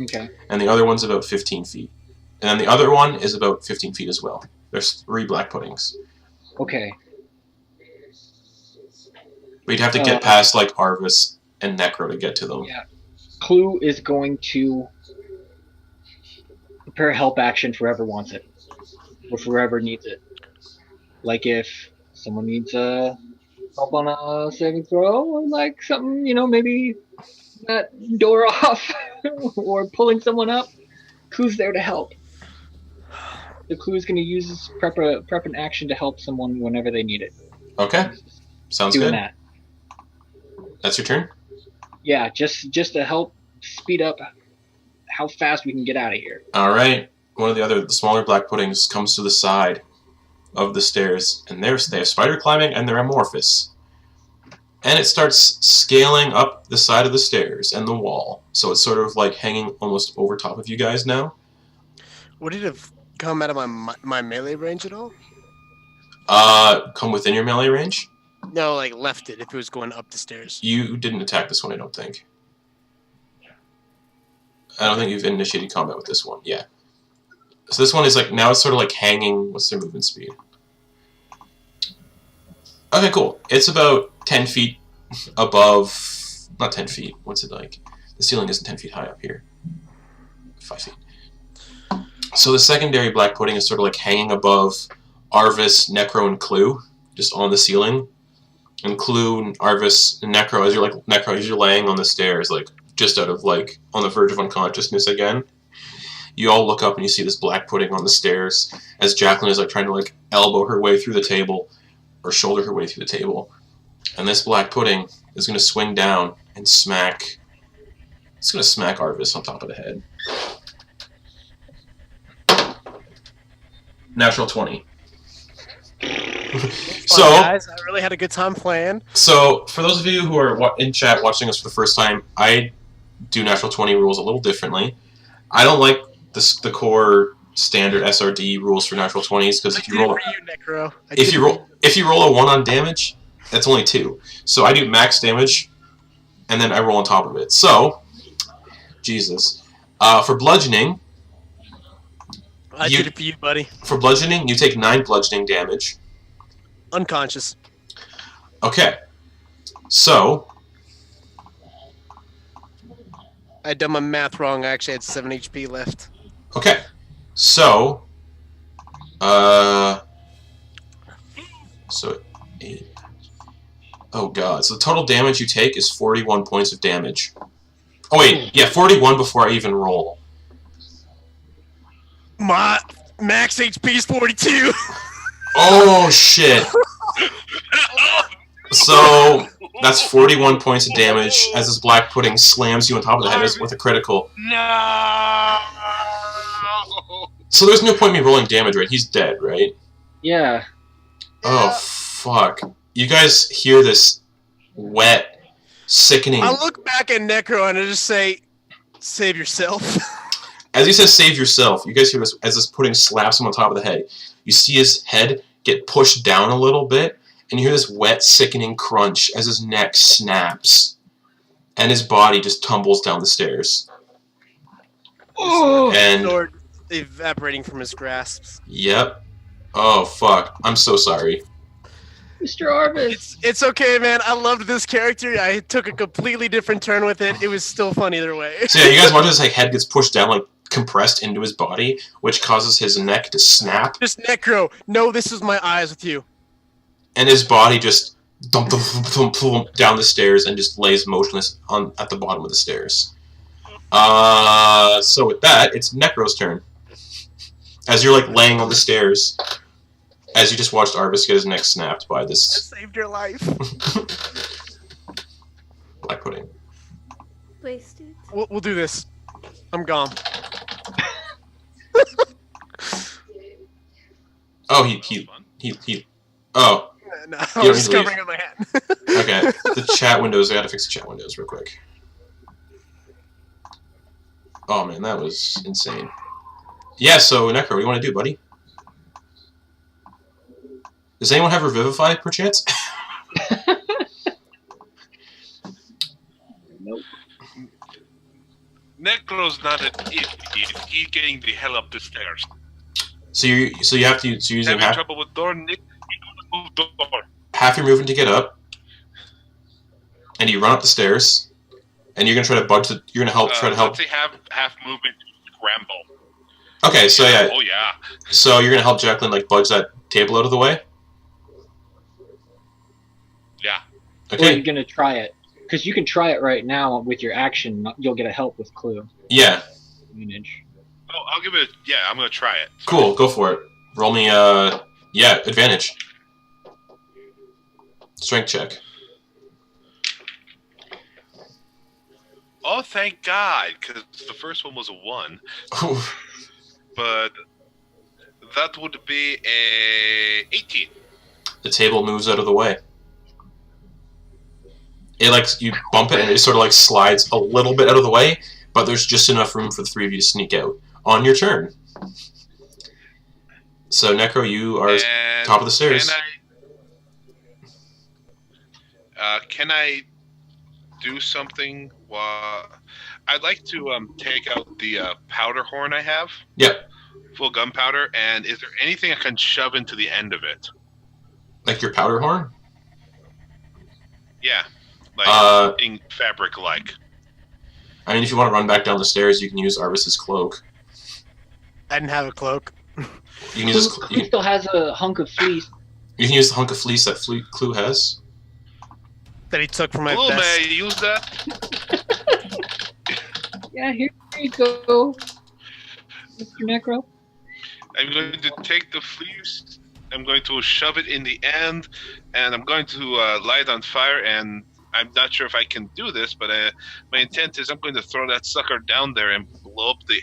Okay. and the other one's about 15 feet. And then the other one is about 15 feet as well. There's 3 black puddings. Okay. But you'd have to get past like Arvis and Necro to get to them. Yeah. Clue is going to prepare a help action for whoever wants it. Or for whoever needs it. Like if someone needs help on a saving throw, or like something, maybe that door off, or pulling someone up, Clue's there to help. The Clue is going to use his prep an action to help someone whenever they need it. Okay, sounds Doing good. that. That's your turn? Yeah, just to help speed up how fast we can get out of here. Alright. One of the smaller black puddings comes to the side of the stairs, and they have spider climbing, and they're amorphous. And it starts scaling up the side of the stairs and the wall. So it's sort of like hanging almost over top of you guys now. Would it have come out of my melee range at all? Come within your melee range? No, like left it if it was going up the stairs. You didn't attack this one, I don't think. I don't think you've initiated combat with this one. Yeah. So this one is like, now it's sort of like hanging. What's their movement speed? Okay, cool. It's about 10 feet above, not 10 feet, what's it like? The ceiling isn't 10 feet high up here. 5 feet. So the secondary black pudding is sort of like hanging above Arvis, Necro, and Clue, just on the ceiling. And Clue, and Arvis, and Necro, as you're laying on the stairs, like, just out of, like, on the verge of unconsciousness again. You all look up and you see this black pudding on the stairs as Jacqueline is, like, trying to, like, elbow her way through the table, or shoulder her way through the table. And this black pudding is going to swing down and smack... It's going to smack Arvis on top of the head. Natural 20. So, guys, I really had a good time playing. So, for those of you who are in chat watching us for the first time, I do natural 20 rules a little differently. I don't like the core standard SRD rules for natural 20s because if you roll a 1 on damage, that's only 2. So I do max damage, and then I roll on top of it. So, Jesus, for bludgeoning, I did it for you, buddy. For bludgeoning, you take 9 bludgeoning damage. Unconscious. Okay. So... I done my math wrong. I actually had 7 HP left. Okay. So... So, 8... Oh god. So the total damage you take is 41 points of damage. Oh wait, yeah, 41 before I even roll. My max HP is 42. Oh shit. So that's 41 points of damage as this black pudding slams you on top of the head with a critical. No. So there's no point in me rolling damage, right? He's dead, right? Yeah. Oh fuck. You guys hear this wet, sickening... I look back at Necro and I just say, save yourself. As he says, save yourself, you guys hear this as this pudding slaps him on top of the head. You see his head get pushed down a little bit, and you hear this wet, sickening crunch as his neck snaps, and his body just tumbles down the stairs. Oh. And Sword evaporating from his grasps. yep. Oh fuck. I'm so sorry. Mr. Arvis. It's okay, man. I loved this character. I took a completely different turn with it. It was still fun either way. So yeah, you guys watch his like head gets pushed down, like compressed into his body, which causes his neck to snap, Just Necro. No, this is my eyes with you. and his body just thump, thump, thump, thump, thump, down the stairs and just lays motionless at the bottom of the stairs. So with that, it's Necro's turn. As you're like laying on the stairs, as you just watched Arvis get his neck snapped by I this saved your life. black pudding. Wasted. We'll do this. I'm gone. Oh, he. Oh, No, don't I'm need just to leave. covering up my hand. okay. The chat windows. I gotta fix the chat windows real quick. Oh man, that was insane. Yeah. So Necro, what do you want to do, buddy? Does anyone have Revivify, perchance? Nope. Necro's not an idiot. He's getting the hell up the stairs. So you have to. So you're using Having trouble with door, Nick. Move door. half your movement to get up, and you run up the stairs, and you're gonna try to budge the. You're gonna try to help. Let's say half movement scramble. Okay, so yeah, Oh yeah. so you're gonna help Jacqueline like budge that table out of the way. Yeah. Or you're Okay. gonna try it. Because you can try it right now with your action. You'll get a help with clue. Yeah. Manage. Oh, I'll give it. Yeah, I'm gonna try it. Cool. Go for it. Roll me. Yeah, advantage. Strength check. Oh, thank God, because the first one was a 1, but that would be a 18. The table moves out of the way. It like you bump it and it sort of like slides a little bit out of the way, but there's just enough room for the three of you to sneak out on your turn. So Necro, you are And top of the stairs. Can I do something? I'd like to take out the powder horn I have. Yep. Full gunpowder. And is there anything I can shove into the end of it? Like your powder horn? Yeah, like in fabric, like. I mean, if you want to run back down the stairs, you can use Arvis's cloak. I didn't have a cloak. You can use his, Clue still has a hunk of fleece. you can use the hunk of fleece that Clue has. That he took from my Cool, vest. may I use that? Yeah, here you go, Mr. Necro. I'm going to take the fleece. I'm going to shove it in the end, and I'm going to light it on fire. And I'm not sure if I can do this, but my intent is I'm going to throw that sucker down there and blow up the,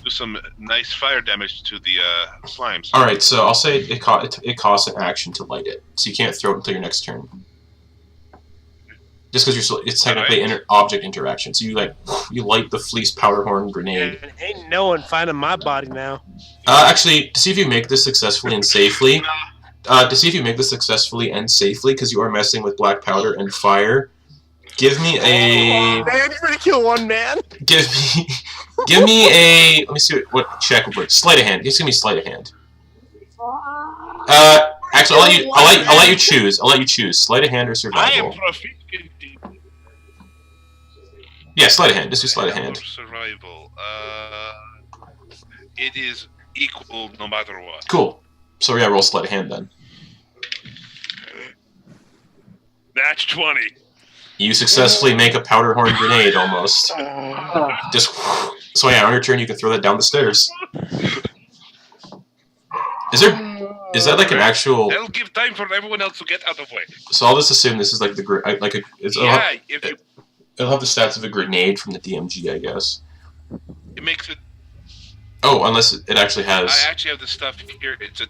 do some nice fire damage to the slimes. All right, so I'll say it costs an action to light it, so you can't throw it until your next turn. Just because it's technically object interaction, so you light the fleece powder horn grenade. And ain't no one finding my body now. Actually, to see if you make this successfully and safely, because you are messing with black powder and fire, give me a. Man, you're gonna kill one man. Give me a. Let me see what check would work. Sleight of hand. Just give me sleight of hand. Actually, I'll let you choose. I'll let you choose. Sleight of hand or I am survival. proficient. Yeah, sleight of hand. Just do sleight of hand. Survival. It is equal no matter what. Cool. So yeah, roll sleight of hand then. Natch 20. You successfully make a powder horn grenade almost. Just so yeah, on your turn you can throw that down the stairs. Is that like an actual? That'll give time for everyone else to get out of the way. So I'll just assume this is like it'll have the stats of a grenade from the DMG, I guess. It makes it. Oh, unless it actually has. I actually have the stuff here. It's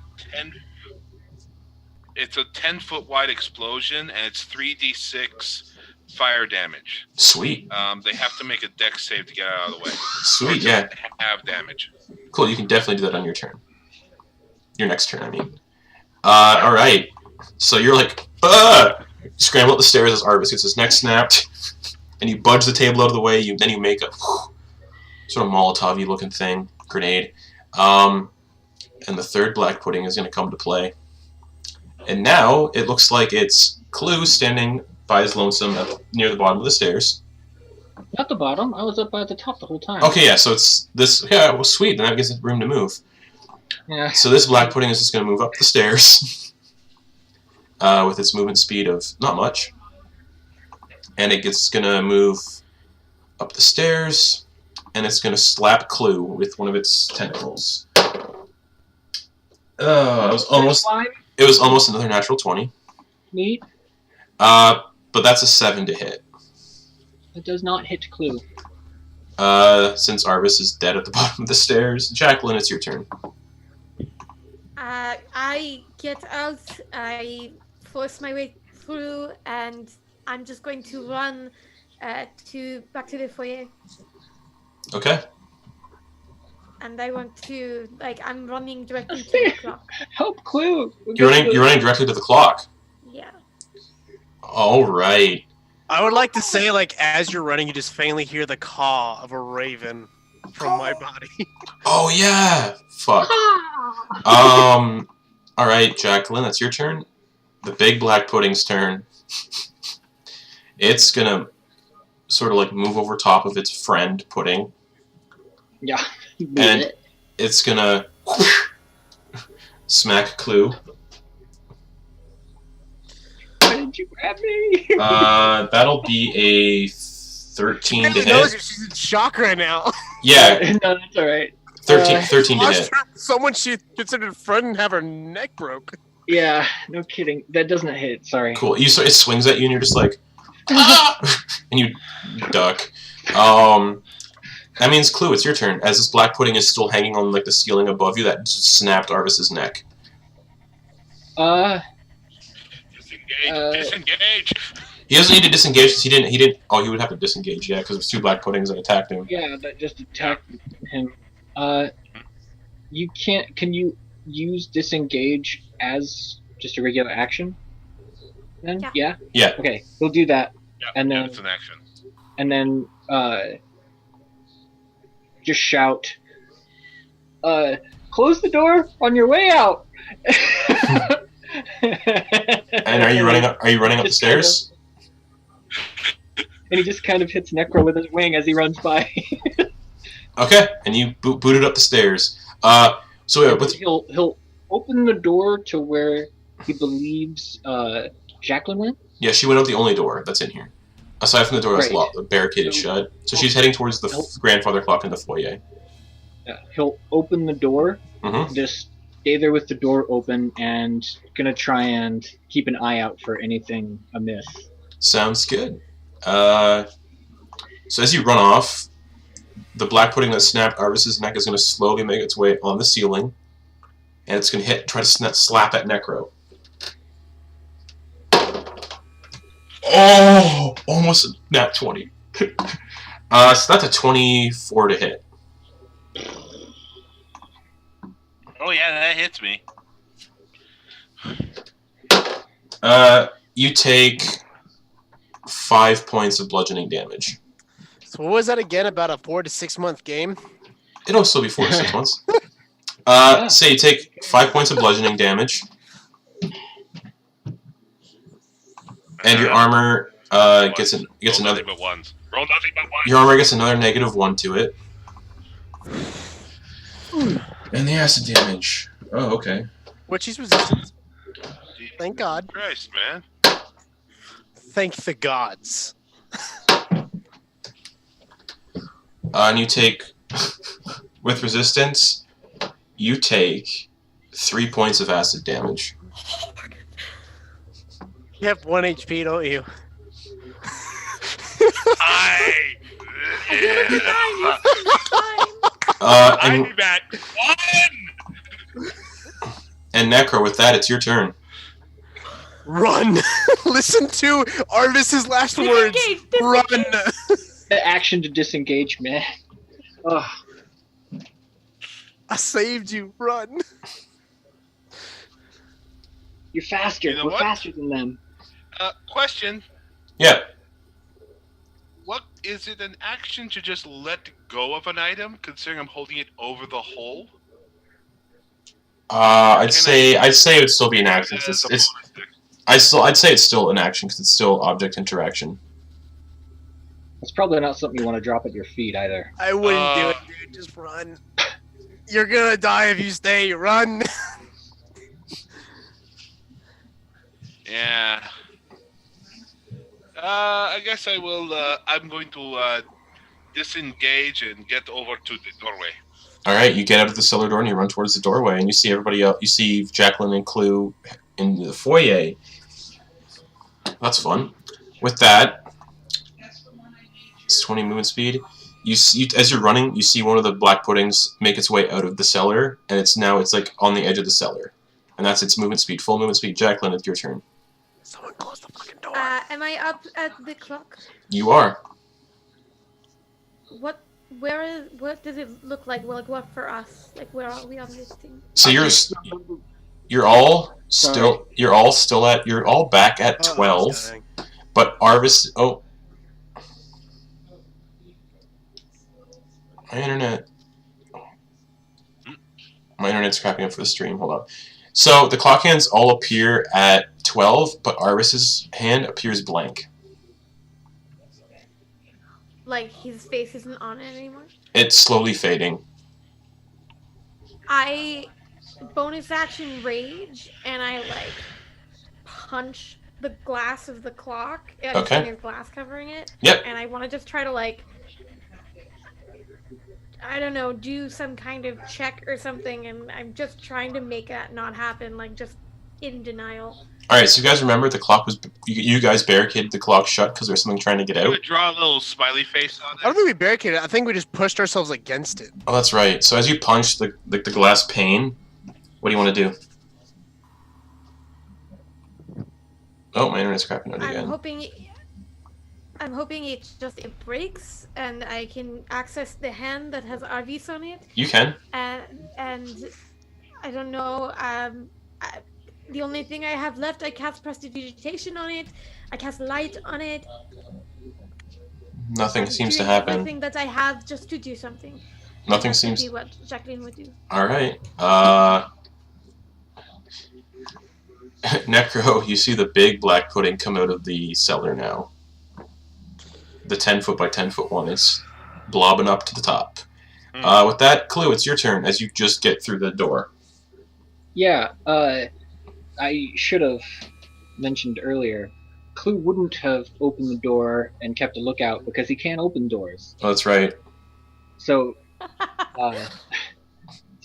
a 10-foot wide explosion, and it's 3d6 fire damage. Sweet. They have to make a dex save to get out of the way. Sweet, yeah. Have damage. Cool. You can definitely do that on your turn. Your next turn, I mean. All right. So you're like, scramble up the stairs as Arvis gets his neck snapped, and you budge the table out of the way. Then you make a sort of Molotov-y looking thing, grenade. And the third black pudding is going to come to play. And now it looks like it's Clue standing by his lonesome near the bottom of the stairs. Not the bottom. I was up by the top the whole time. Okay, yeah. So it's this. Yeah, well, sweet. Then that gives it room to move. Yeah. So this black pudding is just going to move up the stairs with its movement speed of not much. And it's going to move up the stairs, and it's going to slap Clue with one of its tentacles. It was almost another natural 20. Neat. But that's a 7 to hit. It does not hit Clue. Since Arvis is dead at the bottom of the stairs. Jacqueline, it's your turn. I get out, I force my way through, and I'm just going to run back to the foyer. Okay. And I want to, I'm running directly to the clock. Help Clue! You're running directly to the clock. Yeah. All right. I would like to say, as you're running, you just faintly hear the caw of a raven from my body. Oh, yeah! Fuck. All right, Jacqueline, that's your turn. The big black pudding's turn. It's gonna sort of move over top of its friend pudding. Yeah. And it's gonna smack Clue. Why did you grab me? That'll be a 13 to She hit. knows she's in shock right now. Yeah, No, that's alright. 13 to hit. Someone she considered a friend and have her neck broke. Yeah, no kidding. That doesn't hit, sorry. Cool. It swings at you and you're just like, ah! And you duck. That means Clue, it's your turn. As this black pudding is still hanging on the ceiling above you, that just snapped Arvis's neck. Disengage! He doesn't need to disengage because he didn't. Oh, he would have to disengage, yeah, because it was two black puddings that attacked him. Yeah, that just attacked him. Can you use disengage as just a regular action? Then? Yeah. Yeah. Okay, we'll do that. Yeah, And then- it's an action. And then, just shout, close the door on your way out! And are you running up the stairs? And he just kind of hits Necro with his wing as he runs by. Okay, and you booted up the stairs. He'll open the door to where he believes Jacqueline went. Yeah, she went out the only door that's in here. Aside from the door that's Right. locked, barricaded shut. So she's heading towards the grandfather clock in the foyer. Yeah, he'll open the door, Mm-hmm. just stay there with the door open, and gonna try and keep an eye out for anything amiss. Sounds good. So as you run off, the black pudding that snapped Arvis's neck is going to slowly make its way on the ceiling, and it's going to try to slap at Necro. Oh, almost a nat 20. So that's a 24 to hit. Oh yeah, that hits me. You take 5 points of bludgeoning damage. So what was that again? About a 4 to 6 month game? It'll still be 4 to 6 months. Say you take 5 points of bludgeoning damage, and your armor gets Roll another. nothing but ones. Roll nothing but ones. Your armor gets another -1 to it. And the acid damage. Oh, okay. Which he's resistant. Thank God. Christ, man. Thank the gods. And you take, with resistance, you take 3 points of acid damage. You have 1 HP, don't you? I And, I'm at 1! and Necro, with that, it's your turn. Run! Listen to Arvis's last words. Disengage, Run! The action to disengage, man. Ugh. I saved you. Run! You're faster. You know We're what? faster than them. Question. Yeah. What is it an action to just let go of an item, considering I'm holding it over the hole? I'd say it'd still be an action. As a It's bonus I'd say it's still an action because it's still object interaction. It's probably not something you want to drop at your feet either. I wouldn't do it, dude. Just run. You're gonna die if you stay. Run! Yeah. I guess I will. I'm going to disengage and get over to the doorway. All right, you get out of the cellar door and you run towards the doorway, and you see everybody else. You see Jacqueline and Clue in the foyer. That's fun. With that, it's 20 movement speed. You see, as you're running, you see one of the black puddings make its way out of the cellar, and it's like on the edge of the cellar, and that's its movement speed, full movement speed. Jacqueline, it's your turn. Someone close the fucking door. Am I up at the clock? You are. What does it look like? Well, like what for us? Like where are we on this thing? So you're all back at 12, but Arvis. Oh, my internet's crapping up for the stream. Hold on. So the clock hands all appear at 12, but Arvis's hand appears blank. Like his face isn't on it anymore? It's slowly fading. I bonus action rage and I like punch the glass of the clock. Okay. There's glass covering it. Yep. And I want to just try to like, I don't know, do some kind of check or something, and I'm just trying to make that not happen, like just in denial. All right, so you guys remember the clock was you guys barricaded the clock shut because there's something trying to get You out. would draw a little smiley face on I don't it. think we barricaded it. I think we just pushed ourselves against it. Oh, that's right. So as you punch the glass pane, what do you want to do? Oh, my internet's crapping out again. I'm hoping it breaks and I can access the hand that has Arvis on it. You can. And I don't know. The only thing I have left, I cast prestidigitation on it. I cast light on it. Nothing I'm seems to doing happen. Everything that I have just to do something. Nothing That seems. would be what Jacqueline would do. All right. Necro, you see the big black pudding come out of the cellar now. The 10-foot by 10-foot one is blobbing up to the top. With that, Clue, it's your turn as you just get through the door. Yeah, I should have mentioned earlier. Clue wouldn't have opened the door and kept a lookout because he can't open doors. Oh, that's right. So, I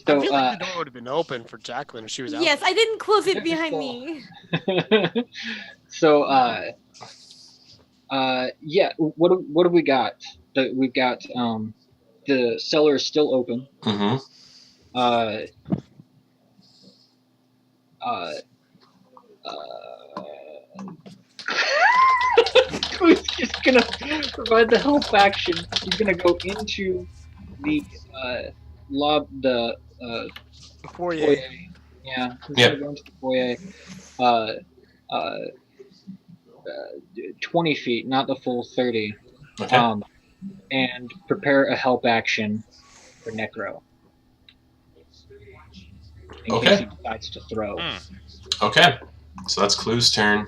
feel like the door would have been open for Jacqueline if she was out. Yes, I didn't close it behind me. so, yeah. What have we got? We've got the cellar is still open. Mm-hmm. Who's just gonna provide the help action? He's gonna go into the the foyer. Yeah. He's Yep. gonna go into the foyer. 20 feet, not the full 30. Okay. And prepare a help action for Necro. In Okay. case he decides to throw. Okay. So that's Clue's turn.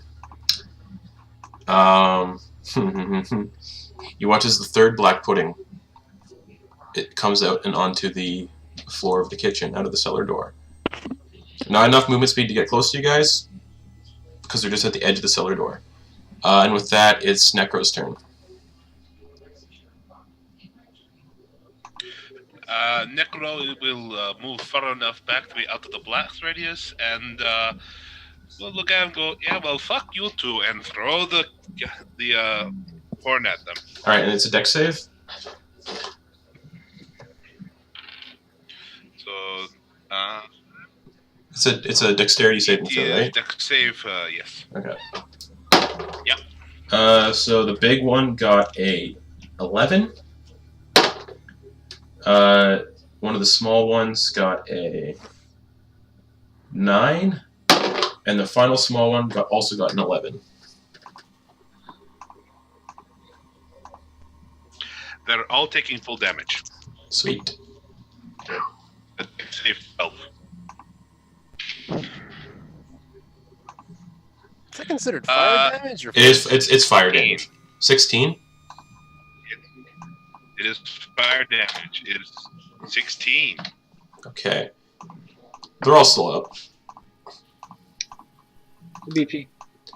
You watch as the third black pudding. It comes out and onto the floor of the kitchen, out of the cellar door. Not enough movement speed to get close to you guys, because they're just at the edge of the cellar door. And with that, it's Necro's turn. Necro will move far enough back to be out of the blast radius, and we'll look at him and go, yeah, well, fuck you two, and throw the horn at them. All right, and it's a dex save. So, It's a dexterity saving throw, right? Dex save, yes. Okay. Yep. So the big one got a 11. One of the small ones got a 9, and the final small one also got an 11. They're all taking full damage. Sweet. Save 12. Is that considered fire damage? Or It's fire damage. 16. It is fire damage. It is 16. Okay. They're all still up. BP.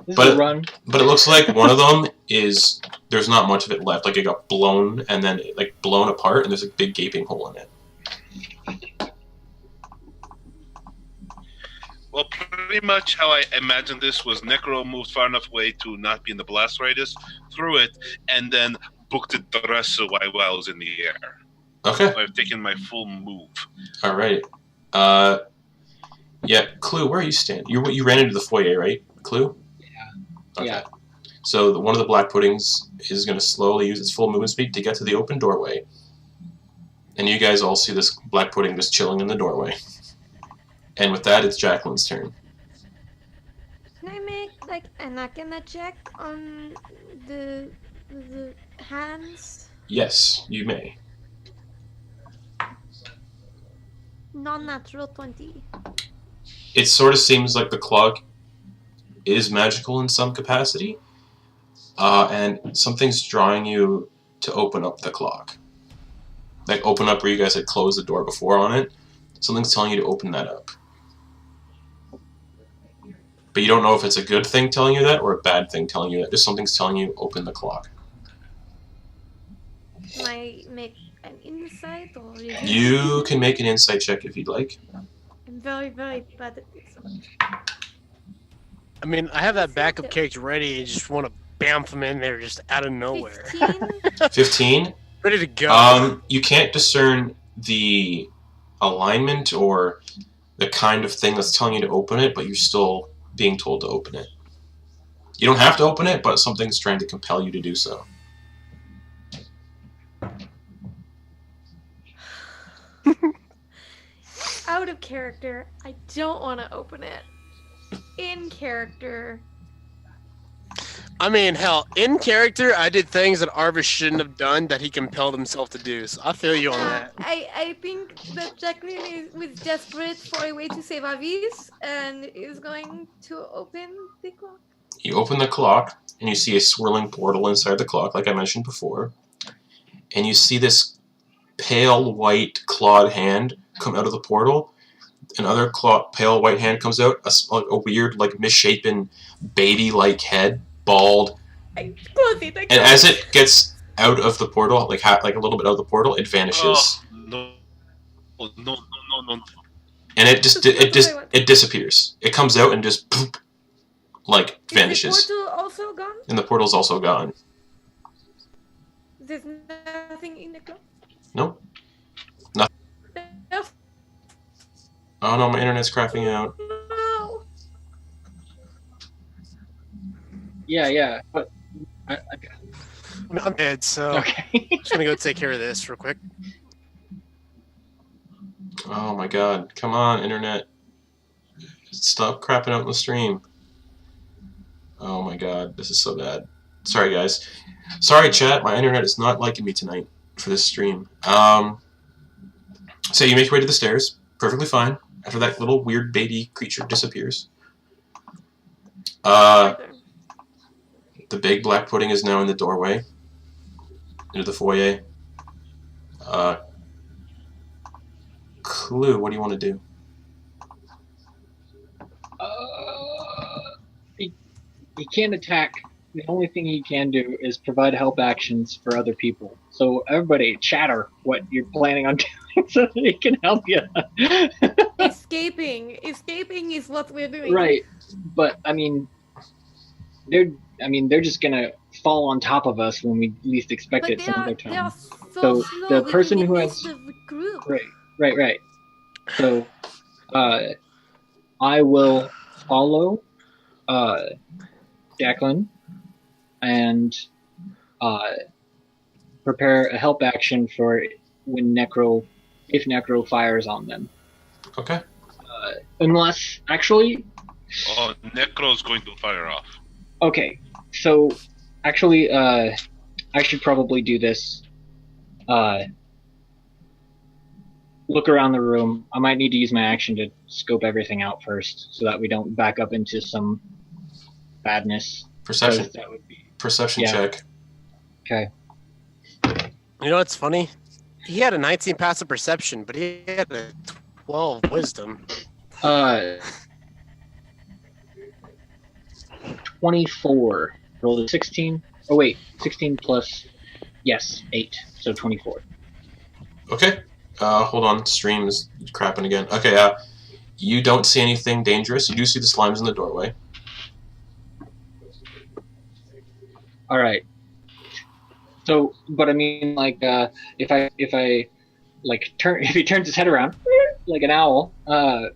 This But- is a run. But it looks like one of them is, there's not much of it left. Like it got blown and then like blown apart, and there's a big gaping hole in it. Well, pretty much how I imagined this was Necro moved far enough away to not be in the blast radius, threw it, and then booked it the rest of while I was in the air. Okay. So I've taken my full move. All right. Yeah, Clue, where are you standing? You ran into the foyer, right? Clue? Yeah. Okay. Yeah. So one of the black puddings is going to slowly use its full movement speed to get to the open doorway. And you guys all see this black pudding just chilling in the doorway. And with that, it's Jacqueline's turn. Can I make like an arcana check on the hands? Yes, you may. Non-natural 20. It sort of seems like the clock is magical in some capacity, and something's drawing you to open up the clock. Like open up where you guys had closed the door before on it. Something's telling you to open that up. But you don't know if it's a good thing telling you that or a bad thing telling you that. Just something's telling you open the clock. Can I make an insight or? Is You can make an insight check if you'd like. I'm very, very bad at this. I mean, I have that backup character ready. I just want to bamf him in there just out of nowhere. 15? 15. Ready to go. You can't discern the alignment or the kind of thing that's telling you to open it, but you're still being told to open it. You don't have to open it, but something's trying to compel you to do so. Out of character, I don't want to open it. In character, I mean, hell, in character, I did things that Arvis shouldn't have done that he compelled himself to do. So I feel you on that. I think that Jacqueline was desperate for a way to save Arvis and is going to open the clock. You open the clock, and you see a swirling portal inside the clock, like I mentioned before. And you see this pale white clawed hand come out of the portal. Another pale white hand comes out, a weird, like, misshapen, baby-like head, bald. I close it. And as it gets out of the portal, like a little bit out of the portal, it vanishes. Oh, no. Oh, no. And it disappears. It comes out and just poop, like vanishes. Is the portal also gone? And the portal's also gone. There's nothing in the clock? Nope. Nothing. Oh no, my internet's crapping out. No. Yeah. But I'm dead, so okay. I'm just gonna go take care of this real quick. Oh my god. Come on, internet. Stop crapping out in the stream. Oh my god, this is so bad. Sorry guys. Sorry chat, my internet is not liking me tonight for this stream. So you make your way to the stairs. Perfectly fine. After that little weird baby creature disappears. The big black pudding is now in the doorway. Into the foyer. Clue, what do you want to do? He can't attack the only thing he can do is provide help actions for other people. So everybody, chatter what you're planning on doing so that he can help you. Escaping is what we're doing. Right, but I mean, they're just gonna fall on top of us when we least expect But it some other they are time. so So slow. the We person can who miss has- the group. Right. So, I will follow Jacqueline and prepare a help action for when if Necro fires on them. Okay. Unless, actually, Oh, Necro's going to fire off. okay. So, actually, I should probably do this. Look around the room. I might need to use my action to scope everything out first, so that we don't back up into some badness. Perception. 'Cause that would be Perception Yeah. check. okay. You know what's funny? He had a 19 passive perception, but he had a 12 wisdom. 24. Rolled a 16. Oh wait, 16 plus, 8. So 24. Okay. Hold on. Stream is crapping again. Okay. You don't see anything dangerous. You do see the slimes in the doorway. All right. So, but I mean, like, if I like turn, if he turns his head around like an owl, on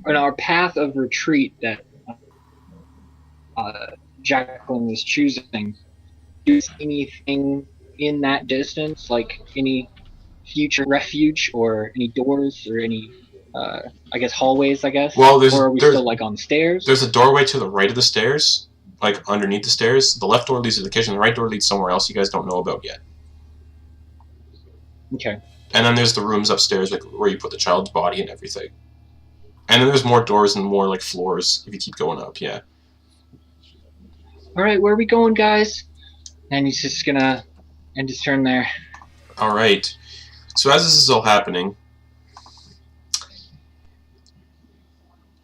our path of retreat that Jacqueline was choosing, do you see anything in that distance, like any future refuge or any doors or any, I guess hallways, I guess? Well, or are we still like on stairs? There's a doorway to the right of the stairs, like underneath the stairs. The left door leads to the kitchen. The right door leads somewhere else you guys don't know about yet. Okay. And then there's the rooms upstairs, like where you put the child's body and everything. And then there's more doors and more like floors if you keep going up. Yeah. All right, where are we going, guys? And he's just gonna end his turn there. All right. So as this is all happening,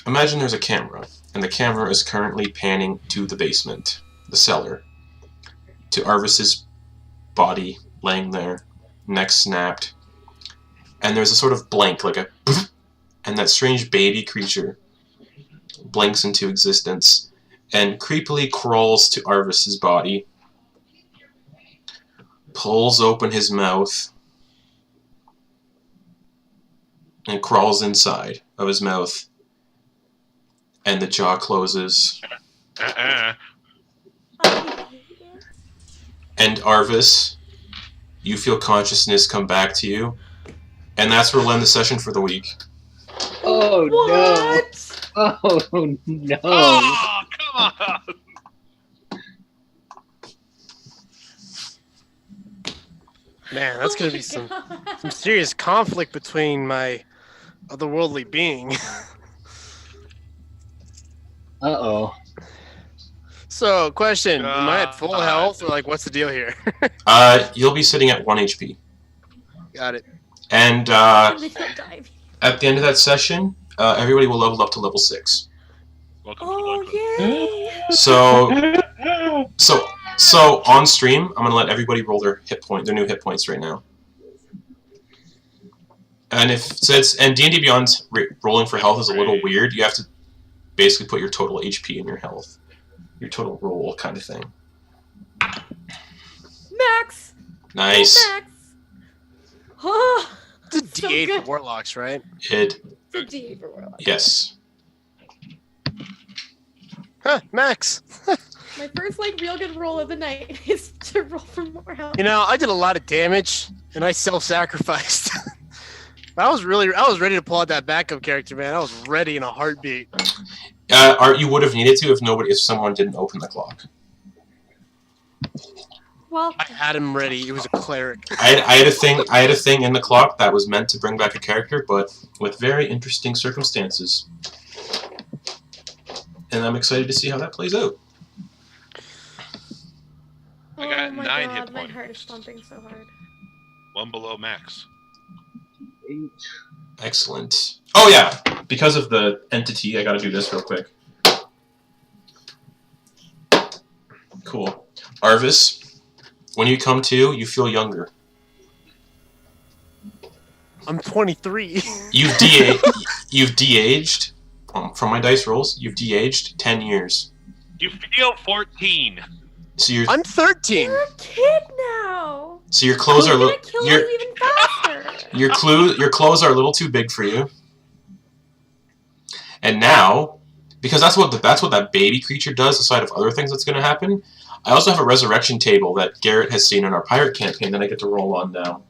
imagine there's a camera, and the camera is currently panning to the basement, the cellar, to Arvis's body laying there, neck snapped, and there's a sort of blank, like a and that strange baby creature blinks into existence and creepily crawls to Arvis's body, pulls open his mouth, and crawls inside of his mouth, and the jaw closes. And Arvis, you feel consciousness come back to you, and that's where we'll end the session for the week. Oh What? no! Oh no! Oh, come on! Man, that's gonna Oh my be some God. serious conflict between my otherworldly being. Uh-oh. So, question: am I at full God. health, or like, what's the deal here? You'll be sitting at 1 HP. Got it. And Little dive. at the end of that session, everybody will level up to level 6. Welcome Oh, to Darque. yay! So on stream, I'm gonna let everybody roll their new hit points right now. And and D&D Beyond's rolling for health is a little weird. You have to basically put your total HP in your health, your total roll kind of thing. Max! Nice. Max! Oh, It's a so D8 good. for warlocks, right? It It's a D for Warlock. yes. Huh, Max. My first real good roll of the night is to roll for more health. You know, I did a lot of damage, and I self-sacrificed. I was ready to pull out that backup character, man. I was ready in a heartbeat. You would have needed to if someone didn't open the clock. Well, I had him ready. It was a cleric. I had a thing in the clock that was meant to bring back a character, but with very interesting circumstances. And I'm excited to see how that plays out. I got oh my 9 God, hit my points. heart is pumping so hard. One below max. 8. Excellent. Oh yeah, because of the entity, I gotta do this real quick. Cool. Arvis, when you come to, you feel younger. I'm 23. You've de-aged. From my dice rolls, you've de-aged 10 years. You feel 14. So you're I'm 13. You're a kid now. so your clothes are I'm a gonna little kill you even faster. your clothes are a little too big for you. And now, because that's what that baby creature does, aside of other things that's going to happen, I also have a resurrection table that Garrett has seen in our pirate campaign that I get to roll on now.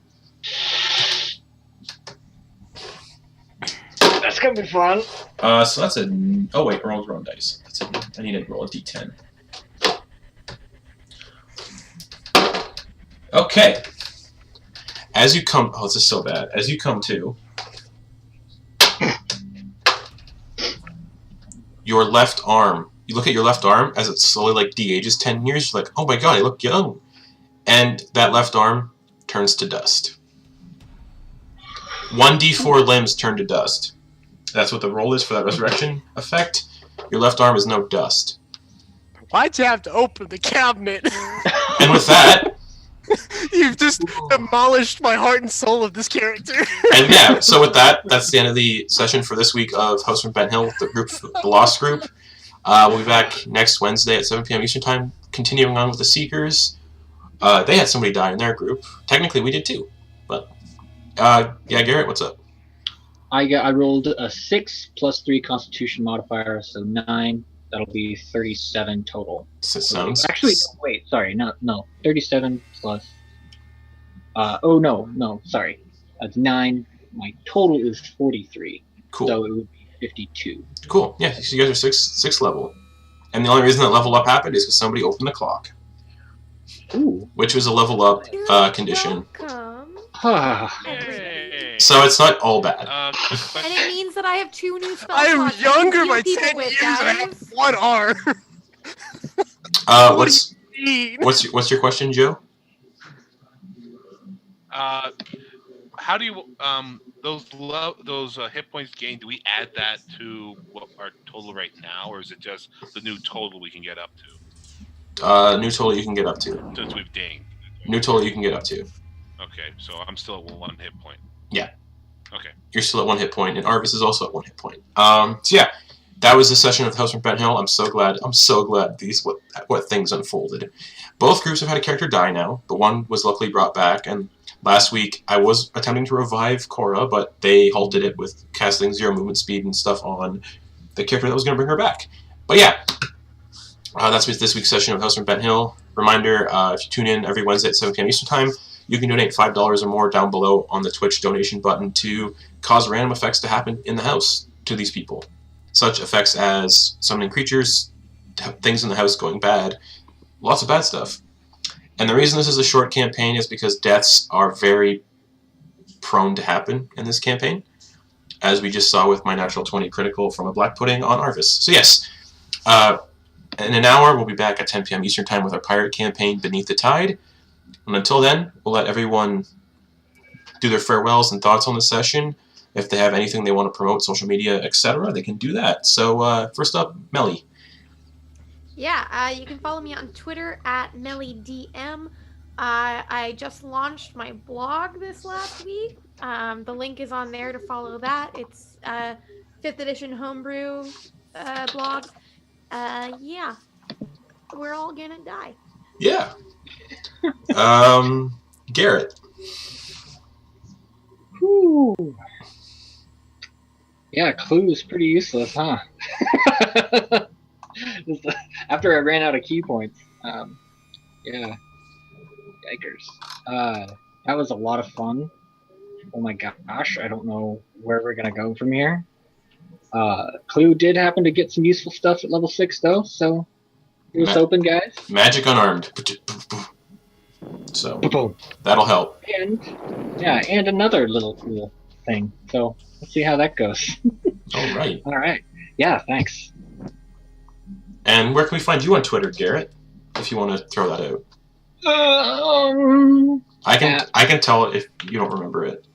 That's gonna be fun. So that's a... Oh, wait, roll wrong dice. I need to roll a d10. Okay. As you come... Oh, this is so bad. As you come to... your left arm. You look at your left arm as it slowly, like, de-ages 10 years. You're like, oh my god, I look young. And that left arm turns to dust. 1d4 limbs turn to dust. That's what the roll is for that resurrection effect. Your left arm is no dust. Why'd you have to open the cabinet? And with that, You've just demolished my heart and soul of this character. and yeah, so with that, that's the end of the session for this week of House from Ben Hill with the Lost Group. We'll be back next Wednesday at 7 p.m. Eastern Time, continuing on with the Seekers. They had somebody die in their group. Technically, we did too. But, yeah, Garrett, what's up? I rolled a 6 plus 3 Constitution modifier, so 9. That'll be 37 total. So it sounds... Actually, no, wait, sorry, no, 37 plus. Sorry, that's 9. My total is 43. Cool. So it would be 52. Cool. Yeah, so you guys are six level. And the only reason that level up happened is because somebody opened the clock. Ooh. Which was a level up condition. Welcome. Hey. So it's not all bad. And it means that I have 2 new spell I am slots to younger heal by people 10 with, years and I have guys. 1 arm. What's your question, Joe? How do you those hit points gained? Do we add that to what our total right now, or is it just the new total we can get up to? New total you can get up to. Since we've dinged. New total you can get up to. Okay, so I'm still at 1 hit point. Yeah. Okay. You're still at 1 hit point, and Arvis is also at 1 hit point. So yeah, that was the session of House from Ben Hill. I'm so glad what things unfolded. Both groups have had a character die now, but one was luckily brought back, and last week I was attempting to revive Cora, but they halted it with casting 0 movement speed and stuff on the character that was going to bring her back. But yeah, that's this week's session of House from Ben Hill. Reminder, if you tune in every Wednesday at 7 p.m. Eastern Time, you can donate $5 or more down below on the Twitch donation button to cause random effects to happen in the house to these people. Such effects as summoning creatures, things in the house going bad, lots of bad stuff. And the reason this is a short campaign is because deaths are very prone to happen in this campaign, as we just saw with my natural 20 critical from a black pudding on Arvis. So yes, in an hour we'll be back at 10 p.m. Eastern Time with our pirate campaign Beneath the Tide. And until then, we'll let everyone do their farewells and thoughts on the session. If they have anything they want to promote, social media, etc., they can do that. So first up, Melly. Yeah, you can follow me on Twitter at MellyDM. I just launched my blog this last week. The link is on there to follow that. It's 5th edition homebrew blog. Yeah, we're all gonna die. Yeah. Garrett. Whew. Yeah, Clue is pretty useless, huh? Just, after I ran out of key points. Yeah. Yikers. That was a lot of fun. Oh my gosh, I don't know where we're gonna go from here. Clue did happen to get some useful stuff at level 6 though, so it was open, guys. Magic unarmed. So Boom. that'll help. And yeah, and another little cool thing. So let's see how that goes. All right. All right. Yeah, thanks. And where can we find you on Twitter, Garrett? If you want to throw that out. I can tell if you don't remember it.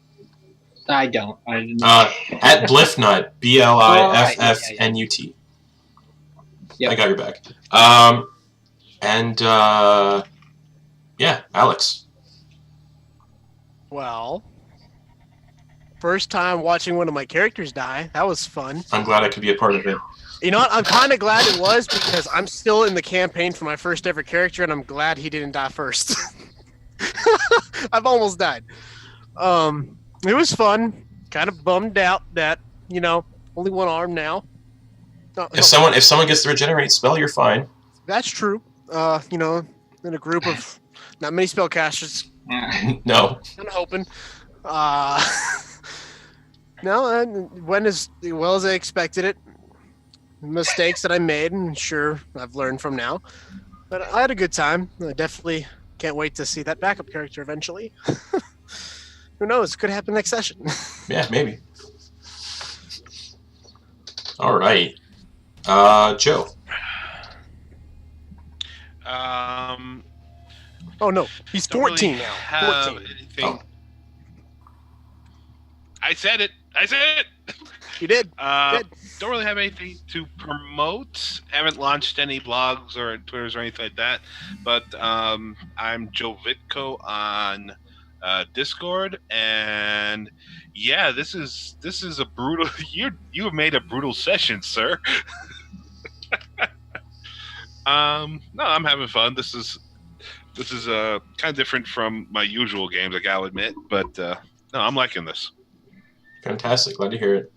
I don't. I didn't. At Bliffnut, Bliffnut. Yep. I got your back. And, yeah, Alex. Well, first time watching one of my characters die. That was fun. I'm glad I could be a part of it. You know what? I'm kind of glad it was because I'm still in the campaign for my first ever character, and I'm glad he didn't die first. I've almost died. It was fun. Kind of bummed out that, only one arm now. If someone gets the regenerate spell, you're fine. That's true. In a group of not many spellcasters. No. I'm hoping. No, went as well as I expected it. Mistakes that I made, and sure, I've learned from now. But I had a good time. I definitely can't wait to see that backup character eventually. Who knows? Could happen next session. Yeah, maybe. All right. Joe. Oh no, he's 14 really now. Have 14. anything. Oh. I said it. You did. Don't really have anything to promote. Haven't launched any blogs or Twitters or anything like that. But I'm Joe Vitko on Discord, and yeah, this is a brutal. You have made a brutal session, sir. No, I'm having fun. This is kind of different from my usual games, I gotta admit. But no, I'm liking this. Fantastic. Glad to hear it.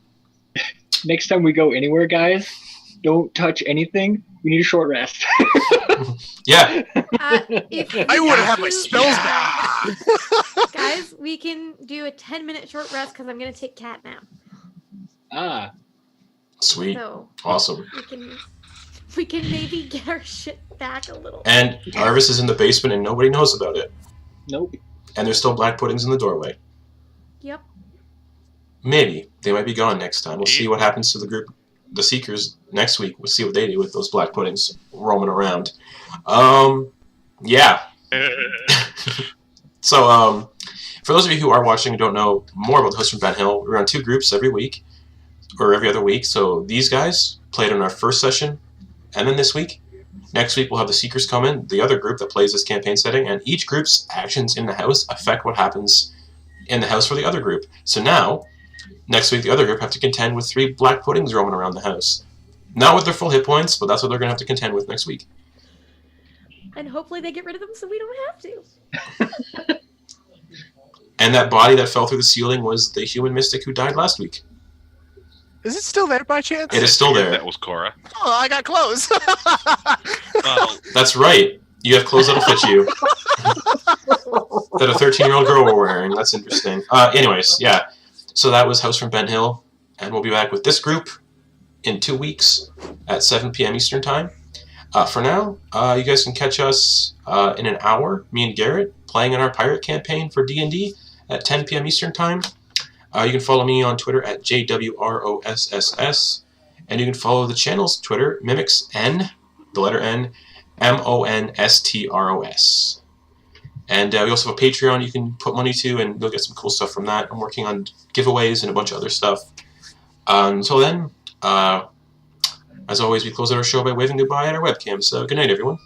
Next time we go anywhere, guys, don't touch anything. We need a short rest. Yeah. I would have my spells back. Guys, we can do a 10-minute short rest because I'm going to take cat nap. Ah. Sweet. So Awesome. we can maybe get our shit back a little. And Arvis is in the basement and nobody knows about it. Nope. And there's still black puddings in the doorway. Yep. Maybe. They might be gone next time. We'll see what happens to the group, the Seekers, next week. We'll see what they do with those black puddings roaming around. Yeah. So, for those of you who are watching and don't know more about the Host from Ben Hill, we run 2 groups every week, or every other week. So these guys played in our first session, and then this week. Next week we'll have the Seekers come in, the other group that plays this campaign setting, and each group's actions in the house affect what happens in the house for the other group. So now, next week the other group have to contend with 3 black puddings roaming around the house. Not with their full hit points, but that's what they're going to have to contend with next week. And hopefully they get rid of them so we don't have to. And that body that fell through the ceiling was the human mystic who died last week. Is it still there by chance? It is still there. That was Cora. Oh, I got clothes. Well, That's right. You have clothes that'll fit you. That a 13-year-old girl were wearing. That's interesting. Anyways, yeah. So that was House from Ben Hill. And we'll be back with this group in 2 weeks at 7 p.m. Eastern Time. For now, you guys can catch us in an hour, me and Garrett, playing in our pirate campaign for D&D at 10 p.m. Eastern Time. You can follow me on Twitter at JWROSSS. And you can follow the channel's Twitter, Mimics N, the letter N, MONSTROS. And we also have a Patreon you can put money to, and you'll get some cool stuff from that. I'm working on giveaways and a bunch of other stuff. Until then, as always, we close out our show by waving goodbye at our webcam. So good night, everyone.